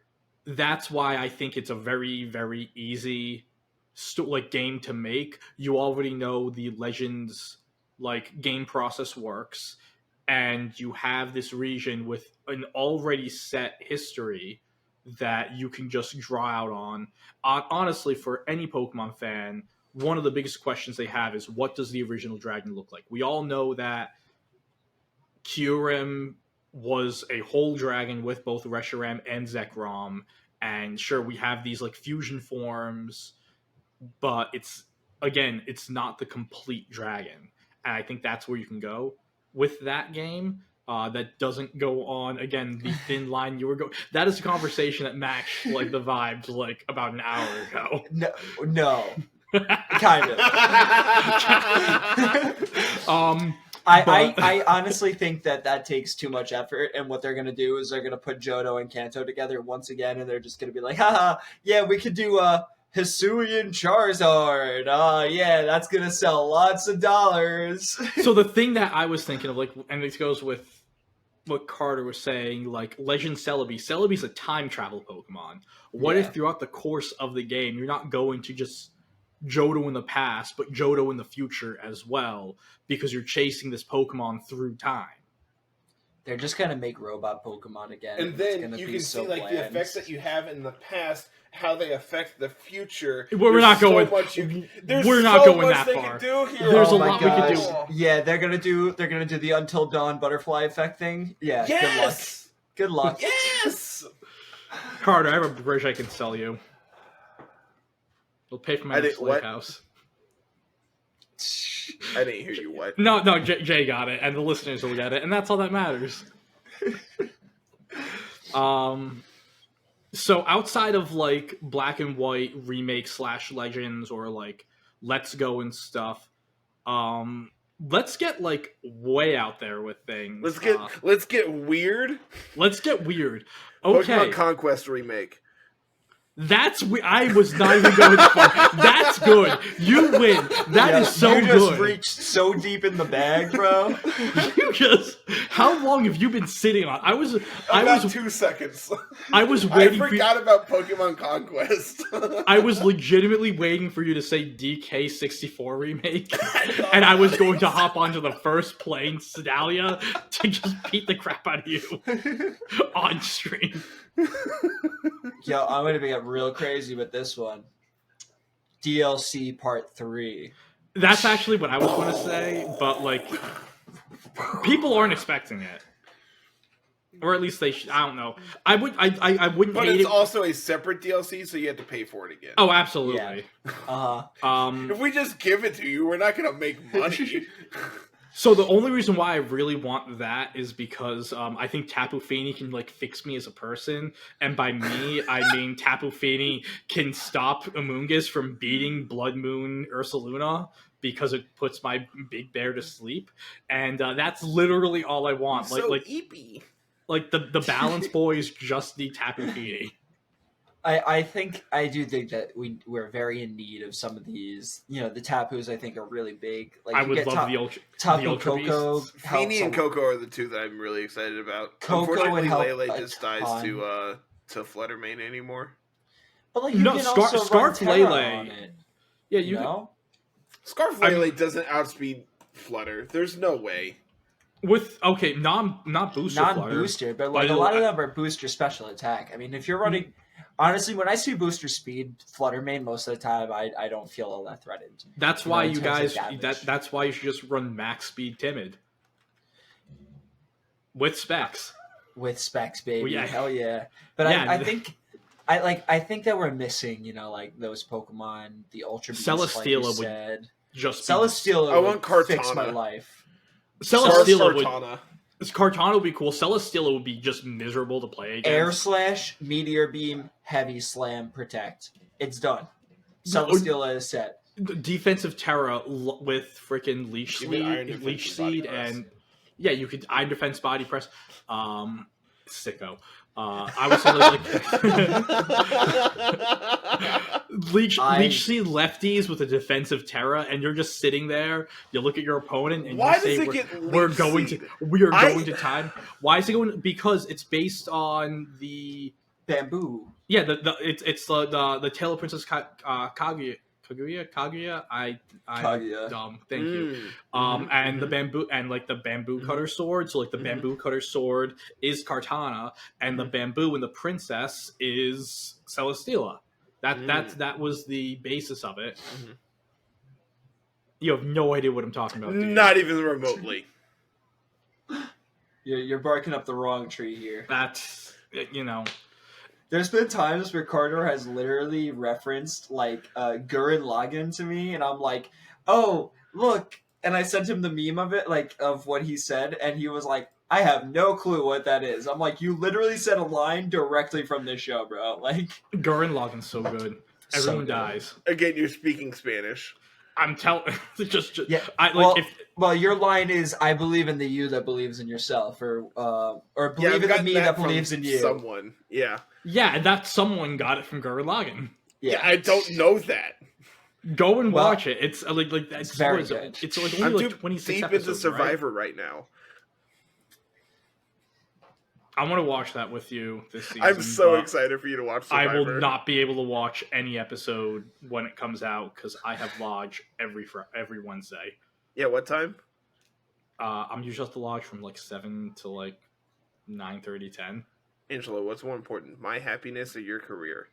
that's why I think it's a very, very easy game to make. You already know the Legends like game process works, and you have this region with an already set history that you can just draw out on. Honestly, for any Pokemon fan, one of the biggest questions they have is, what does the original dragon look like? We all know that Kyurem was a whole dragon with both Reshiram and Zekrom, and sure, we have these like fusion forms, but it's not the complete dragon, and I think that's where you can go with that game. That doesn't go on again the thin line you were going. That is a conversation that matched like the vibes like about an hour ago. No, kind of. I honestly think that takes too much effort, and what they're gonna do is they're gonna put Johto and Kanto together once again, and they're just gonna be like, haha, yeah, we could do Hisuian Charizard. Yeah, that's gonna sell lots of dollars. So the thing that I was thinking of, like, and this goes with what Carter was saying, like Legend Celebi. Celebi's a time travel Pokemon. What if throughout the course of the game, you're not going to just Johto in the past, but Johto in the future as well, because you're chasing this Pokemon through time? They're just gonna make robot Pokemon again, and then you can see like the effects that you have in the past, how they affect the future. We're not going. We're not going that far. There's a lot we can do. Yeah, they're gonna do the Until Dawn butterfly effect thing. Yeah. Yes. Good luck. Yes. Carter, I have a bridge I can sell you. It'll pay for my slave house. I didn't hear you. What? No, Jay got it, and the listeners will get it, and that's all that matters. So outside of like Black and White remake / Legends or like Let's Go and stuff, let's get like way out there with things. Let's get weird. Let's get weird. Okay. Pokemon Conquest remake. I was not even going to far. That's good. You win. That is so good. You just reached so deep in the bag, bro. How long have you been sitting on? I was 2 seconds. I was waiting. I forgot about Pokemon Conquest. I was legitimately waiting for you to say DK64 remake, and I was going to hop onto the first plane, Sedalia, to just beat the crap out of you on stream. Yo, I'm gonna get real crazy with this one. DLC Part 3. That's actually what I was going to say, but like, people aren't expecting it, or at least they should. I don't know. I wouldn't. But hate it's it. Also a separate DLC, so you have to pay for it again. Oh, absolutely. Yeah. If we just give it to you, we're not gonna make money. So the only reason why I really want that is because I think Tapu Fini can like fix me as a person, and by me I mean Tapu Fini can stop Amoonguss from beating Blood Moon Ursaluna because it puts my big bear to sleep, and that's literally all I want. Eepy. Like the balance boys just need Tapu Fini. I do think that we're very in need of some of these. The Tapus I think are really big. Like I would love the Tapu Ultra Koko. Fini and Coco are the two that I'm really excited about. Coco Unfortunately, help Lele just dies to Fluttermane anymore. But like you can also Scarf run Lele on it. Yeah, you know. Scarf Lele doesn't outspeed Flutter. There's no way. With not booster flutter, non-booster, but like a lot of them are booster special attack. I mean, if you're running, honestly, when I see booster speed flutter main, most of the time I don't feel all that threatened. That's why in you terms of guys. damage. That's why you should just run max speed timid with specs. With specs, baby. Well, yeah. Hell yeah. But Yeah, I think I think that we're missing, like those Pokemon, the Ultra Beast, Celesteela like you would said. just Celesteela I want would fix Kartana. my life. Celesteela would. Kartana. Kartana would be cool. Celesteela would be just miserable to play against. Air Slash, Meteor Beam, Heavy Slam, Protect. It's done. Celesteela is set. Defensive Terra with freaking Leech Even Iron Seed, Defense Leech and Body Seed, Press. and yeah, you could Iron Defense Body Press. Sicko. I was like Leech Seed lefties with a defensive Terra, and you're just sitting there. You look at your opponent, and Why you say, does it get "We're Leech going Seed? we are going to time." Why is it going? Because it's based on Bamboo. Yeah, it's the Tail of Princess Kaguya. Kaguya. Kaguya. Thank you. And the bamboo and like the bamboo cutter sword. So like the bamboo cutter sword is Kartana, and the bamboo and the princess is Celesteela. That was the basis of it. You have no idea what I'm talking about. Not even remotely. You're barking up the wrong tree here. That's There's been times where Carter has literally referenced like Gurren Lagann to me, and I'm like, "Oh, look!" And I sent him the meme of it, like of what he said, and he was like, "I have no clue what that is." I'm like, "You literally said a line directly from this show, bro." Like, Gurren Lagann's so good. Everyone dies. Again, you're speaking Spanish. I'm telling. just yeah. Well, your line is, "I believe in the you that believes in yourself," or believe in the me that believes in you. Someone, yeah. Yeah, that someone got it from Gurren Lagann. Yeah, I don't know that. Go and watch it. It's like it's very good. It's like only I'm like too 26 deep episodes, into Survivor right now. I want to watch that with you this season. I'm so excited for you to watch Survivor. I will not be able to watch any episode when it comes out because I have lodge every Wednesday. Yeah, what time? I'm usually at the lodge from like 7 to like 9:30, 10. Angelo, what's more important, my happiness or your career?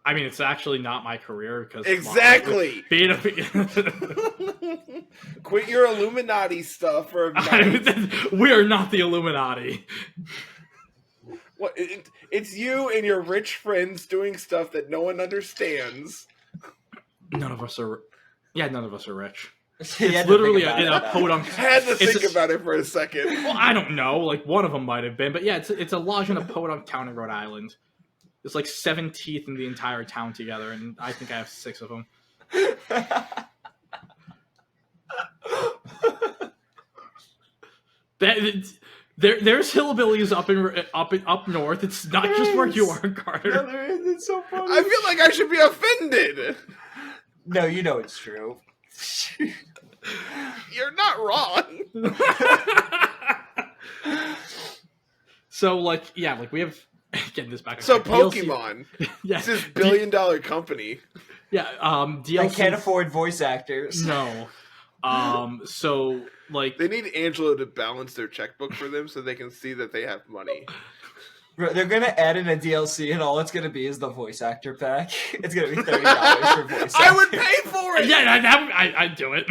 I mean, it's actually not my career because exactly. Quit your Illuminati stuff for a minute. We are not the Illuminati. What? It's you and your rich friends doing stuff that no one understands. None of us are. Yeah, none of us are rich. It's literally a podunk. Had to think about it for a second. Well, I don't know. Like one of them might have been, but yeah, it's a lodge in a podunk town in Rhode Island. There's like 7 teeth in the entire town together, and I think I have 6 of them. There's hillbillies up north. It's not just where you are, Carter. No, there is. It's so funny. I feel like I should be offended. No, you know it's true. You're not wrong. So, we have getting this back. So DLC. Pokemon, yes, this billion-dollar company. Yeah, DLC. They can't afford voice actors. No. So they need Angelo to balance their checkbook for them so they can see that they have money. They're gonna add in a DLC, and all it's gonna be is the voice actor pack. It's gonna be $30 for voice actor. I would pay for it. Yeah, I'd do it.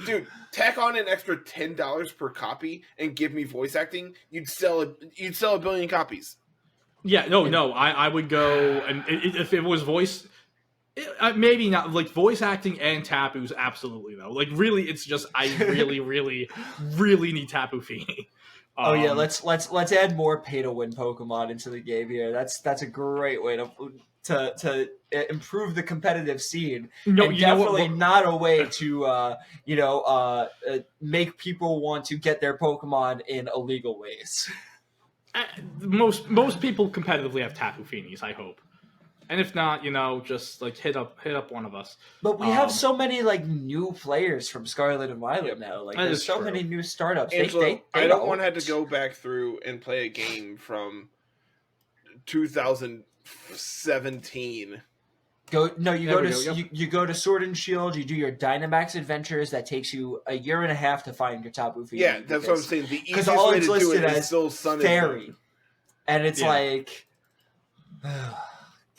Dude, tack on an extra $10 per copy and give me voice acting. You'd sell a billion copies. Yeah, no. I would go, and if it was voice, maybe not like voice acting and Tapu's. Absolutely though. Like really, it's just I really, really, really need Tapu Fini. Oh yeah, let's add more pay to win Pokemon into the game here. That's a great way to improve the competitive scene. No, and definitely not a way to make people want to get their Pokemon in illegal ways. Most people competitively have Tapu Finis, I hope. And if not, just like hit up one of us. But we have so many new players from Scarlet and Violet now. Like there's so many new startups. Angelo, I don't want to have to go back through and play a game from 2017 You There we go, yep. you go to Sword and Shield. You do your Dynamax adventures. That takes you a year and a half to find your Tapu Fini. Yeah, that's what I'm saying. The easiest all way it's to do listed it is as still Sun Fairy, and Moon. and it's Yeah. like,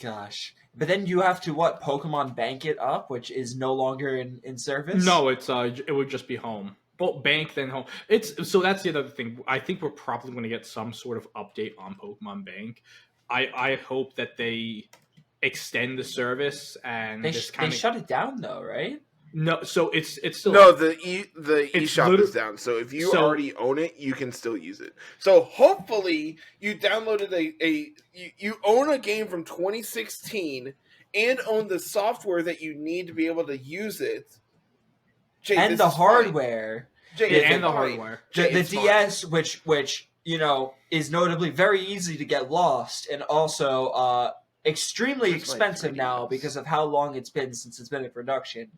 gosh. But then you have to Pokemon Bank it up, which is no longer in service. No, it would just be home. Well, bank then home. So that's the other thing. I think we're probably going to get some sort of update on Pokemon Bank. I hope that they extend the service and they this kind of shut it down though, right? no. So it's still No, the It's eShop is down. So if you already own it, you can still use it. So hopefully you downloaded you own a game from 2016 and own the software that you need to be able to use it. Jay, And this the is hardware. fine. Jay, Yeah, it's and the fine. hardware. Jay, The it's fine. DS, which is notably very easy to get lost, and also extremely Where's my expensive 3DS? now because of how long it's been since it's been in production.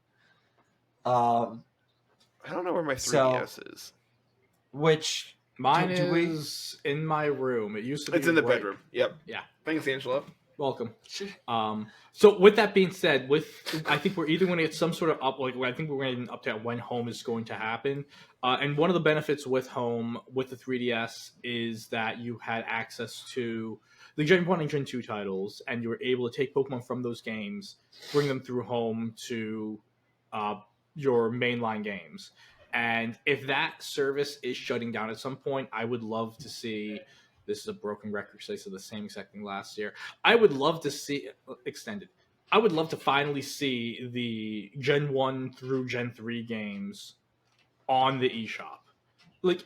I don't know where my 3DS is. Which Mine do we- is in my room. It used to be. It's in the right- bedroom. Yep. Yeah. Thanks, Angela. Welcome. So with that being said, I think we're either going to get some sort of I think we're going to get an update on when home is going to happen. And one of the benefits with home with the 3DS is that you had access to the Gen 1 and Gen 2 titles, and you were able to take Pokemon from those games, bring them through home to your mainline games. And if that service is shutting down at some point, I would love to see. This is a broken record because I said the same exact thing last year. I would love to see extended. I would love to finally see the Gen 1 through Gen 3 games on the eShop.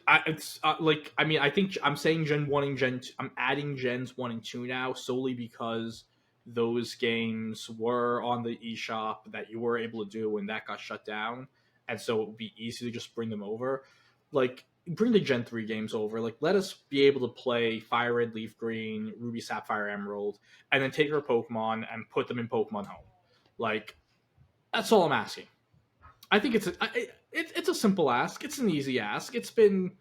I think I'm saying Gen 1 and Gen 2. I'm adding Gens 1 and 2 now solely because those games were on the eShop that you were able to do when that got shut down. And so it would be easy to just bring them over. Bring the Gen 3 games over. Let us be able to play Fire Red, Leaf Green, Ruby, Sapphire, Emerald, and then take our Pokemon and put them in Pokemon Home. That's all I'm asking. I think it's a simple ask. It's an easy ask. It's been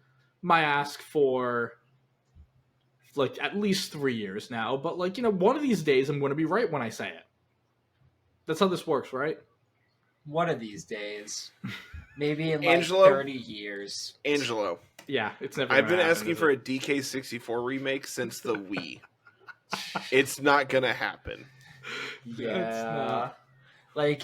my ask for at least 3 years now. But one of these days I'm going to be right when I say it. That's how this works, right? one of these days, maybe in Angelo? 30 years. Angelo, Yeah, it's never. I've been gonna happen, asking is for it? a DK64 remake since the Wii. It's not gonna happen. Yeah.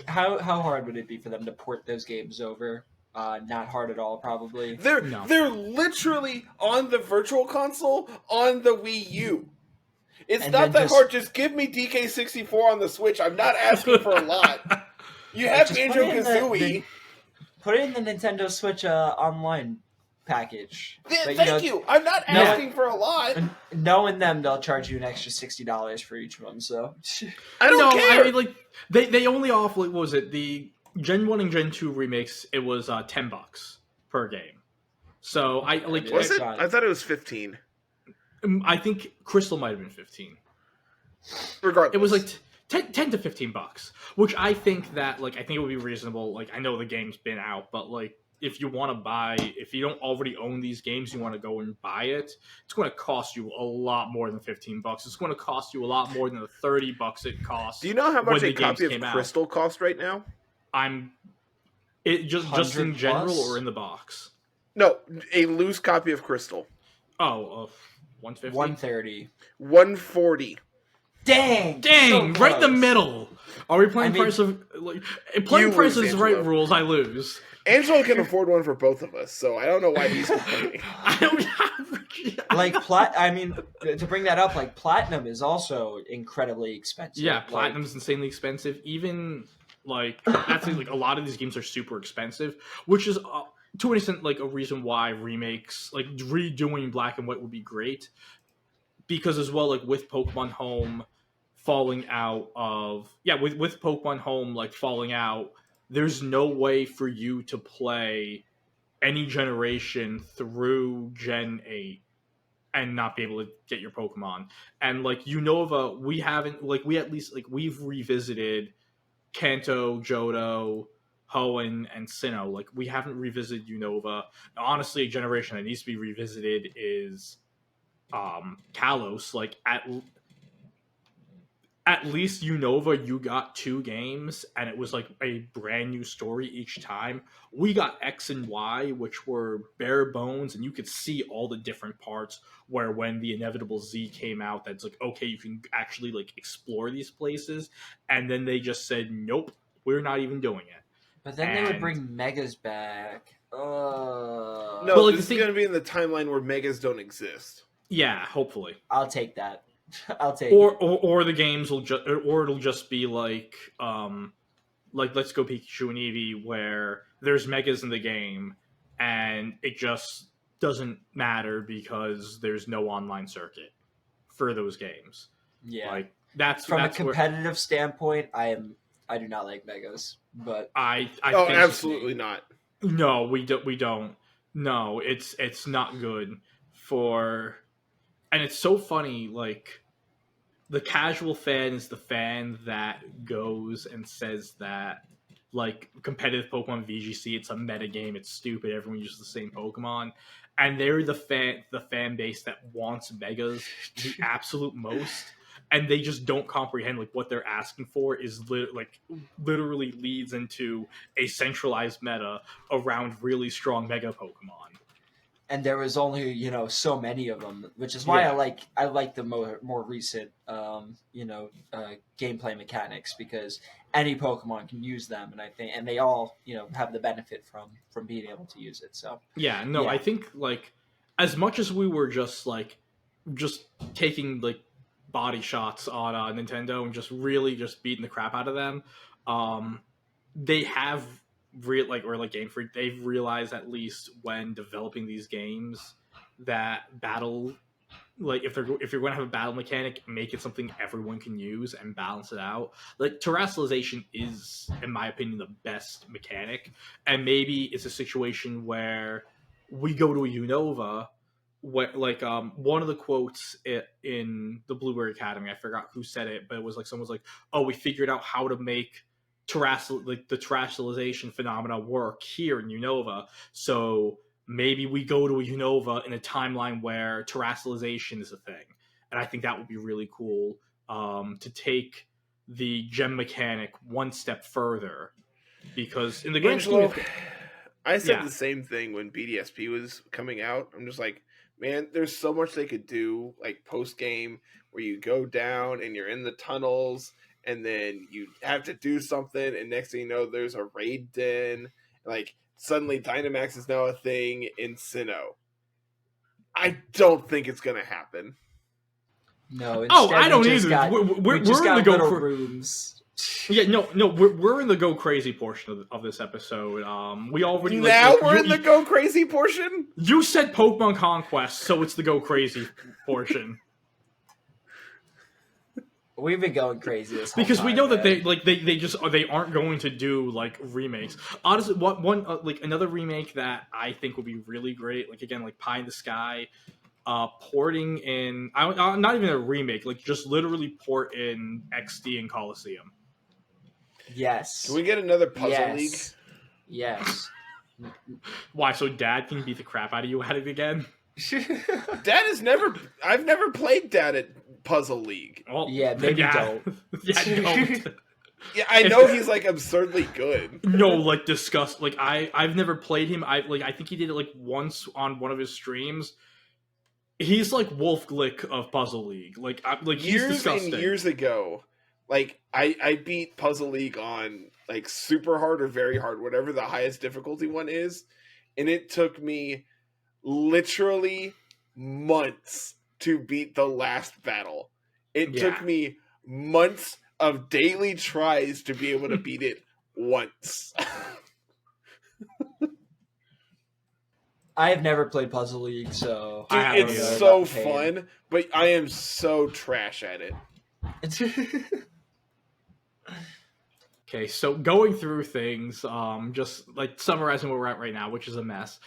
How hard would it be for them to port those games over? Not hard at all, probably. They're No. literally on the Virtual Console on the Wii U. It's And not then that just- hard. Just give me DK64 on the Switch. I'm not asking for a lot. You have Just put Banjo it in Kazooie. Put it in the Nintendo Switch online package. But, Thank you. I'm not No. asking for a lot. Knowing them, they'll charge you an extra $60 for each one. So I don't care. I mean, they only offer what was it? The Gen 1 and Gen 2 remakes, it was $10 per game. So Was it? I thought it was 15. I think Crystal might have been 15. Regardless, It was 10 to $15, which I think that I think it would be reasonable. I know the game's been out, but if you want to buy, if you don't already own these games, you want to go and buy it, it's going to cost you a lot more than $15. It's going to cost you a lot more than the $30 it costs. do you know how when much the a copy games of came out. Crystal costs right now? Just in 100 general plus? or in the box? No, a loose copy of Crystal. Oh, 150. 130. 140. Dang! Dang, so right in the close. middle. Are we playing I mean- price of playing You price lose, is right Angelo. rules? I lose. Angelo can afford one for both of us, so I don't know why he's complaining. I don't have. I mean, to bring that up, Platinum is also incredibly expensive. Yeah, Platinum's insanely expensive. Even that's a lot of these games are super expensive, which is to an extent a reason why remakes redoing Black and White would be great. Because as well, with Pokemon Home falling out of with Pokemon Home falling out, there's no way for you to play any generation through Gen 8 and not be able to get your Pokemon. And Unova, we haven't we at least we've revisited Kanto, Johto, Hoenn, and Sinnoh. We haven't revisited Unova. Now, honestly, a generation that needs to be revisited is Kalos. at least Unova, you got 2 games, and it was like a brand new story each time. We got X and Y, which were bare bones, and you could see all the different parts. Where when the Inevitable Z came out, that's like, okay, you can actually like explore these places, and then they just said, nope, we're not even doing it. But then they would And bring Megas back. No, But, like, this the is thing- going to be in the timeline where megas don't exist. yeah, hopefully. I'll take that. I'll take Or the games will just, or it'll just be like Let's Go Pikachu and Eevee, where there's megas in the game, and it just doesn't matter because there's no online circuit for those games. Yeah. Like that's From that's a where competitive standpoint, I do not like Megas, but I Oh, think absolutely not. no, we don't. No, it's not good for, and it's so funny. Like the casual fan is the fan that goes and says that like competitive Pokemon VGC, it's a meta game, it's stupid, everyone uses the same Pokemon, and they're the fan base that wants megas the absolute most, and they just don't comprehend like what they're asking for is literally leads into a centralized meta around really strong mega Pokemon. and there was only so many of them, which is why Yeah. I like the more recent gameplay mechanics, because any Pokemon can use them, and they all have the benefit from being able to use it. So Yeah, no, Yeah. I think like as much as we were just taking like body shots on Nintendo and just really just beating the crap out of them, they have Game Freak, they've realized at least when developing these games that battle, like if you're going to have a battle mechanic, make it something everyone can use and balance it out. Like Terrestrialization is, in my opinion, the best mechanic, and maybe it's a situation where we go to a Unova. What one of the quotes in the Blueberry Academy, I forgot who said it, but it was like someone's like, "Oh, we figured out how to make the terrestrialization phenomena work here in Unova, so." Maybe we go to a Unova in a timeline where terrestrialization is a thing. And I think that would be really cool to take the gem mechanic one step further. Because in the grand scheme Angelo, of I said Yeah. the same thing when BDSP was coming out. I'm just like, man, there's so much they could do, like post game, where you go down and you're in the tunnels, and then you have to do something, and next thing you know, there's a raid den. Like suddenly, Dynamax is now a thing in Sinnoh. I don't think it's gonna happen. no, Oh, instead I don't we just either. got, We're we just in the got go little cra- rooms. Yeah, no, we're in the go crazy portion of this episode. We already Now we're in the go crazy portion. You said Pokemon Conquest, so it's the go crazy portion. We've been going crazy this whole Because we time, know that man. they aren't going to do like remakes. Honestly, another remake that I think would be really great, like again, like Pie in the Sky, porting in not even a remake, like just literally port in XD and Coliseum. Yes. Can we get another Puzzle yes. League? Yes. Why? So Dad can beat the crap out of you at it again? Dad has never. I've never played Dad at Puzzle League. Well, Yeah, maybe don't. Yeah, don't. Yeah, I know he's like absurdly good. No, like disgust. Like I've never played him. I think he did it like once on one of his streams. He's like Wolf Glick of Puzzle League. He's Years disgusting. and years ago, like I beat Puzzle League on like super hard or very hard, whatever the highest difficulty one is, and it took me literally months to beat the last battle. It took me months of daily tries to be able to beat it once. I have never played Puzzle League, so I haven't It's either. so fun, but I am so trash at it. Okay, so going through things, just like summarizing where we're at right now, which is a mess.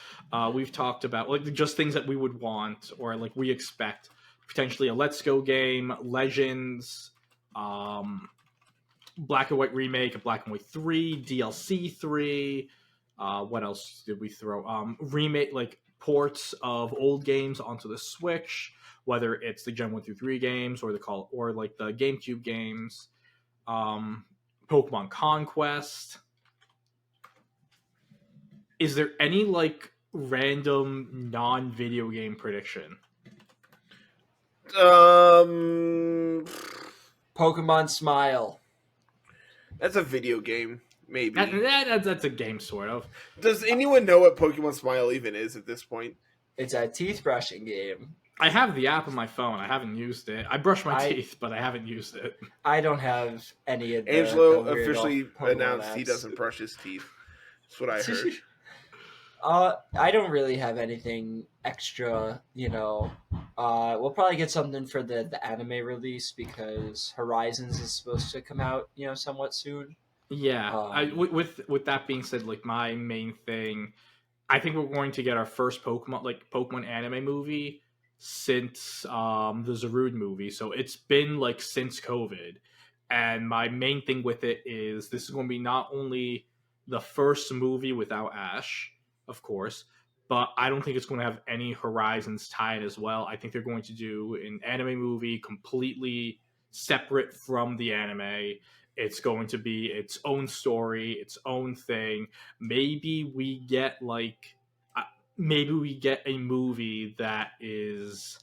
We've talked about like just things that we would want or like we expect. Potentially a Let's Go game, Legends, Black and White remake, a Black and White 3, DLC 3. What else did we throw? Remake, like ports of old games onto the Switch, whether it's the Gen 1 through 3 games or like the GameCube games. Pokemon Conquest. Is there any like random non-video game prediction? Pokemon Smile. That's a video game, maybe. That's a game, sort of. Does anyone know what Pokemon Smile even is at this point? It's a teeth brushing game. I have the app on my phone. I haven't used it. I brush my teeth, but I haven't used it. I don't have any of the Angelo the weird officially Pokemon announced apps. he doesn't brush his teeth. That's what I heard. I don't really have anything extra, we'll probably get something for the anime release because Horizons is supposed to come out, somewhat soon. Yeah. With that being said, like my main thing, I think we're going to get our first Pokemon anime movie since the Zarude movie. So it's been like since COVID. And my main thing with it is this is going to be not only the first movie without Ash, of course, but I don't think it's going to have any Horizons tie in as well. I think they're going to do an anime movie completely separate from the anime. It's going to be its own story, its own thing. Maybe we get a movie that is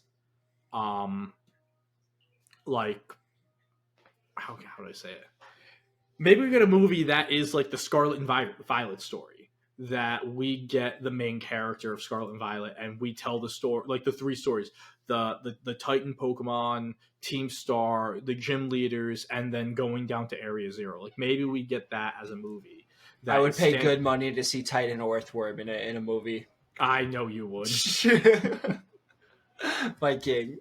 like how do I say it? Maybe we get a movie that is like the Scarlet and Violet story, that we get the main character of Scarlet and Violet and we tell the story, like the three stories, the Titan Pokemon, Team Star, the gym leaders, and then going down to Area Zero. Like maybe we get that as a movie. I would pay good money to see Titan Earthworm in a movie. I know you would. My king.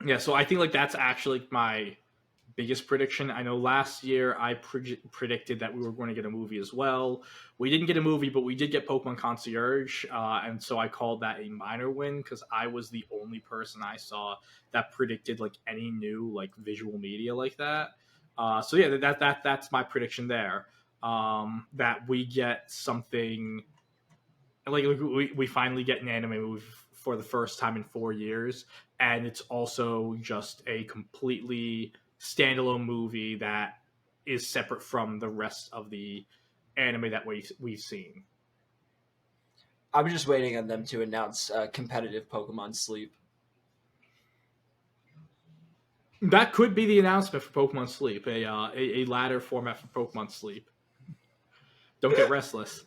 Yeah, so I think like that's actually my biggest prediction. I know last year I predicted that we were going to get a movie as well. We didn't get a movie, but we did get Pokemon Concierge, and so I called that a minor win because I was the only person I saw that predicted like any new like visual media like that. So yeah, that's my prediction there. That we get something like we finally get an anime movie for the first time in 4 years, and it's also just a completely standalone movie that is separate from the rest of the anime that we've seen. I'm just waiting on them to announce competitive Pokemon Sleep. That could be the announcement for Pokemon Sleep, a ladder format for Pokemon Sleep. Don't get restless.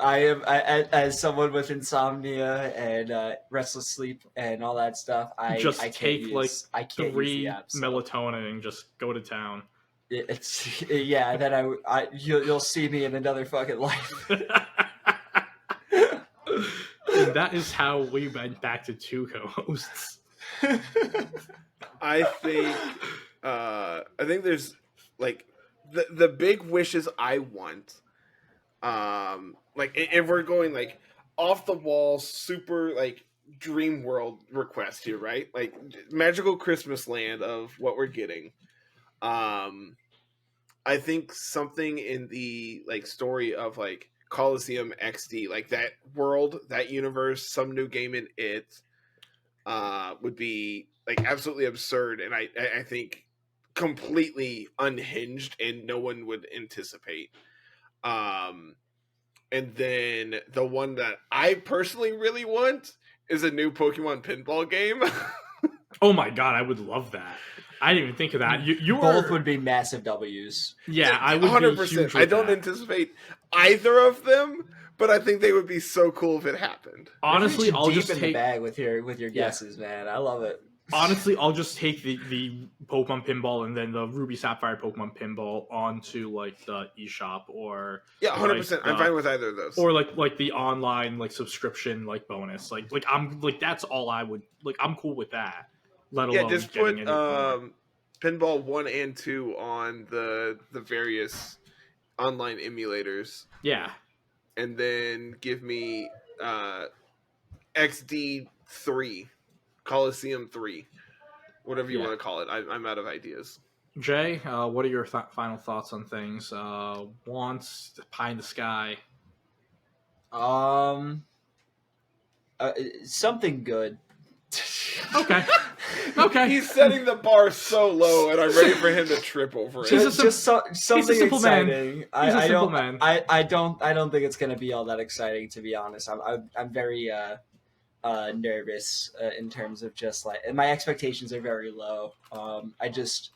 As someone with insomnia and restless sleep and all that stuff, I can't take use 3 app, so. melatonin and just go to town. Then you'll see me in another fucking life. And that is how we went back to 2 co-hosts. I think there's like the big wishes I want. Like if we're going like off the wall, super like dream world request here, right? Like magical Christmas land of what we're getting. I think something in the like story of like Coliseum XD, like that world, that universe, some new game in it, would be like absolutely absurd, and I think completely unhinged, and no one would anticipate. And then the one that I personally really want is a new Pokemon pinball game. Oh my god, I would love that. I didn't even think of that. You both would be massive W's. Yeah, I would 100%. I don't anticipate either of them, but I think they would be so cool if it happened. Honestly, I'll deep just in take the bag with your guesses, man. I love it. Honestly, I'll just take the Pokemon Pinball and then the Ruby Sapphire Pokemon Pinball onto like the eShop or 100%. I'm fine with either of those. Or like the online like subscription like bonus. Like I'm like that's all I would like. I'm cool with that. Let alone just put Pinball 1 and 2 on the various online emulators. Yeah, and then give me XD 3. Coliseum 3, whatever you want to call it. I'm out of ideas. Jay, what are your final thoughts on things? Wants, pie in the sky. something good. Okay. Okay. He's setting the bar so low, and I'm ready for him to trip over it. Something simple man. exciting. He's a simple man. I don't think it's gonna be all that exciting, to be honest. I'm very nervous in terms of just like, and my expectations are very low. I just,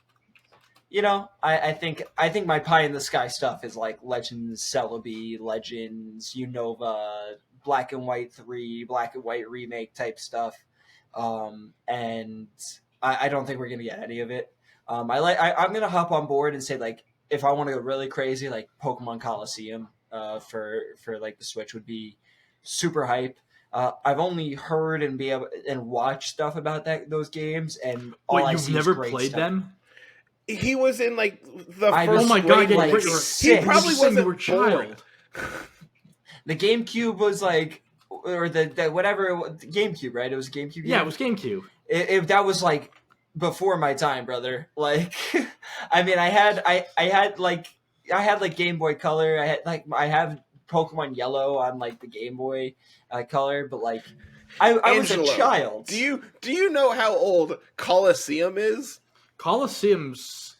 I think my pie in the sky stuff is like Legends Celebi, Legends Unova, Black and White 3, Black and White remake type stuff, and I don't think we're gonna get any of it. I'm gonna hop on board and say, like, if I want to go really crazy, like Pokemon Coliseum for like the Switch would be super hype. I've only heard and watched stuff about those games, and all I you've see never is great played stuff. them? He was in like the I first. was Oh my god! like, he probably you wasn't were a child. The GameCube was like, or the whatever GameCube, right? It was a GameCube. Yeah, game? it was GameCube. That was like before my time, brother. Like, I mean, I had like Game Boy Color. I have Pokemon Yellow on like the Game Boy Color, but like I was a Angelo, child. Do you know how old Coliseum is? Coliseum's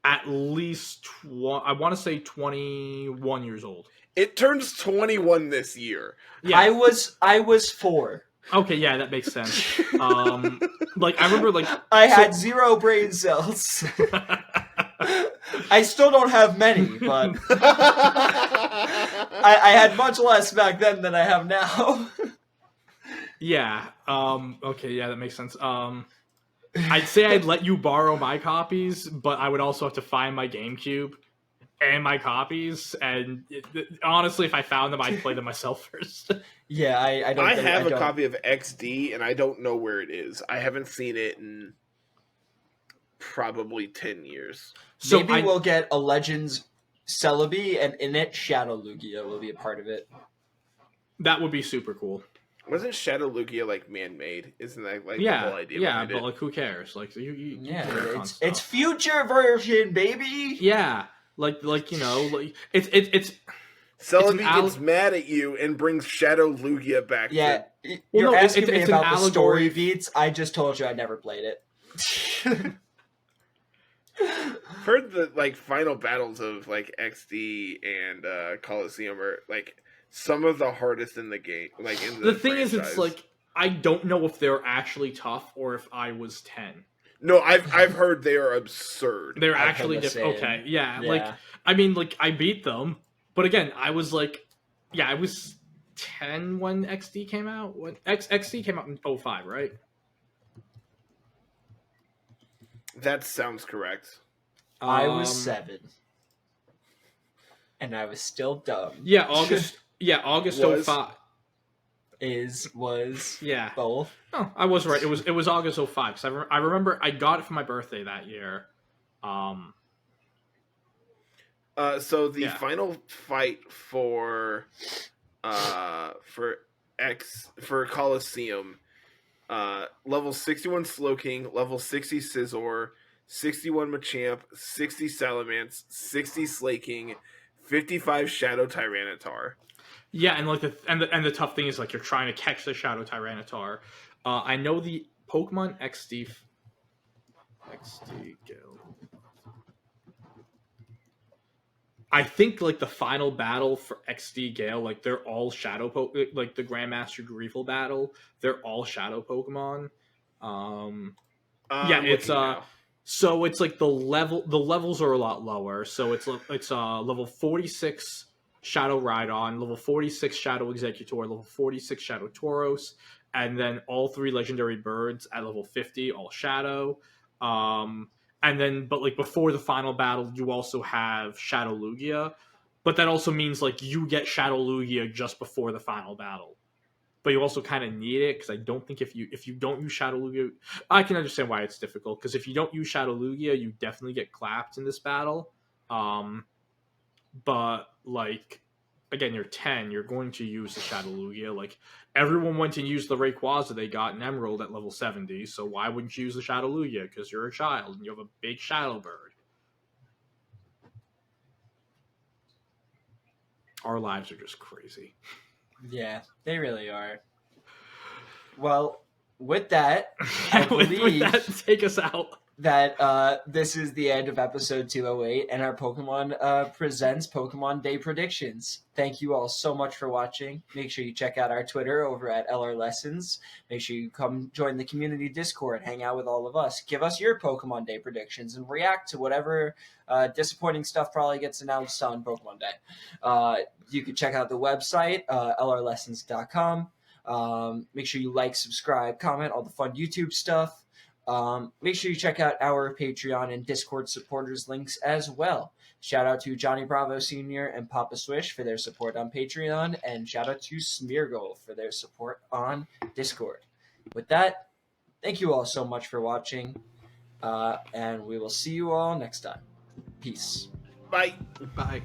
at least I want to say 21 years old. It turns 21 this year. Yeah, I was 4. Okay, yeah, that makes sense. Like I remember, like I had 0 brain cells. I still don't have many, but I had much less back then than I have now. Yeah. Okay. Yeah, that makes sense. I'd say I'd let you borrow my copies, but I would also have to find my GameCube and my copies. And honestly, if I found them, I'd play them myself first. Yeah, I don't. I have a copy of XD, and I don't know where it is. I haven't seen it in probably 10 years. So maybe we'll get a Legends Celebi, and in it, Shadow Lugia will be a part of it. That would be super cool. Wasn't Shadow Lugia like man-made? Isn't that like the whole idea? Yeah, but like, who cares? Like, it's future version, baby. Yeah, like like it's. Celebi gets mad at you and brings Shadow Lugia back. Yeah, you're asking me about the story beats. I just told you I never played it. Heard the like final battles of like XD and Coliseum are like some of the hardest in the game. Like in the thing franchise. is, it's like I don't know if they're actually tough or if I was 10. No, I've heard they are absurd. They're actually different. Okay, yeah, like I mean, like I beat them, but again, I was like, yeah, I was 10 when XD came out. When XD came out in 05, right? That sounds correct. I was 7, and I was still dumb. Yeah, August. Yeah, August 05. Was yeah both. Oh, I was right. It was August 05 because I remember I got it for my birthday that year. So the final fight for Coliseum, level 61 Slowking, level 60 Scizor, 61 Machamp, 60 Salamence, 60 Slaking, 55 Shadow Tyranitar. Yeah, and like the tough thing is like you're trying to catch the Shadow Tyranitar. I know the Pokemon XD Gale. I think like the final battle for XD Gale, like they're all Shadow like the Grandmaster Greevil battle, they're all Shadow Pokemon. Yeah, it's so it's like the levels are a lot lower. So it's level 46 Shadow Rhydon, level 46 Shadow Executor, level 46 Shadow Tauros, and then all 3 legendary birds at level 50, all Shadow. And then, but like before the final battle, you also have Shadow Lugia, but that also means like you get Shadow Lugia just before the final battle. But you also kind of need it because I don't think if you don't use Shadow Lugia, I can understand why it's difficult because if you don't use Shadow Lugia, you definitely get clapped in this battle. But like again, you're 10, you're going to use the Shadow Lugia. Like everyone went and used the Rayquaza they got in Emerald at level 70, so why wouldn't you use the Shadow Lugia? Because you're a child and you have a big Shadow Bird. Our lives are just crazy. Yeah, they really are. Well, with that, I with believe that, take us out. that this is the end of episode 208 and our Pokemon presents Pokemon Day predictions. Thank you all so much for watching. Make sure you check out our Twitter over at LR Lessons. Make sure you come join the community Discord, hang out with all of us. Give us your Pokemon Day predictions and react to whatever disappointing stuff probably gets announced on Pokemon Day. You can check out the website, lrlessons.com. Make sure you like, subscribe, comment, all the fun YouTube stuff. Make sure you check out our Patreon and Discord supporters links as well. Shout out to Johnny Bravo Sr. and Papa Swish for their support on Patreon, and shout out to Smeargle for their support on Discord. With that, thank you all so much for watching, and we will see you all next time. Peace. Bye. Bye.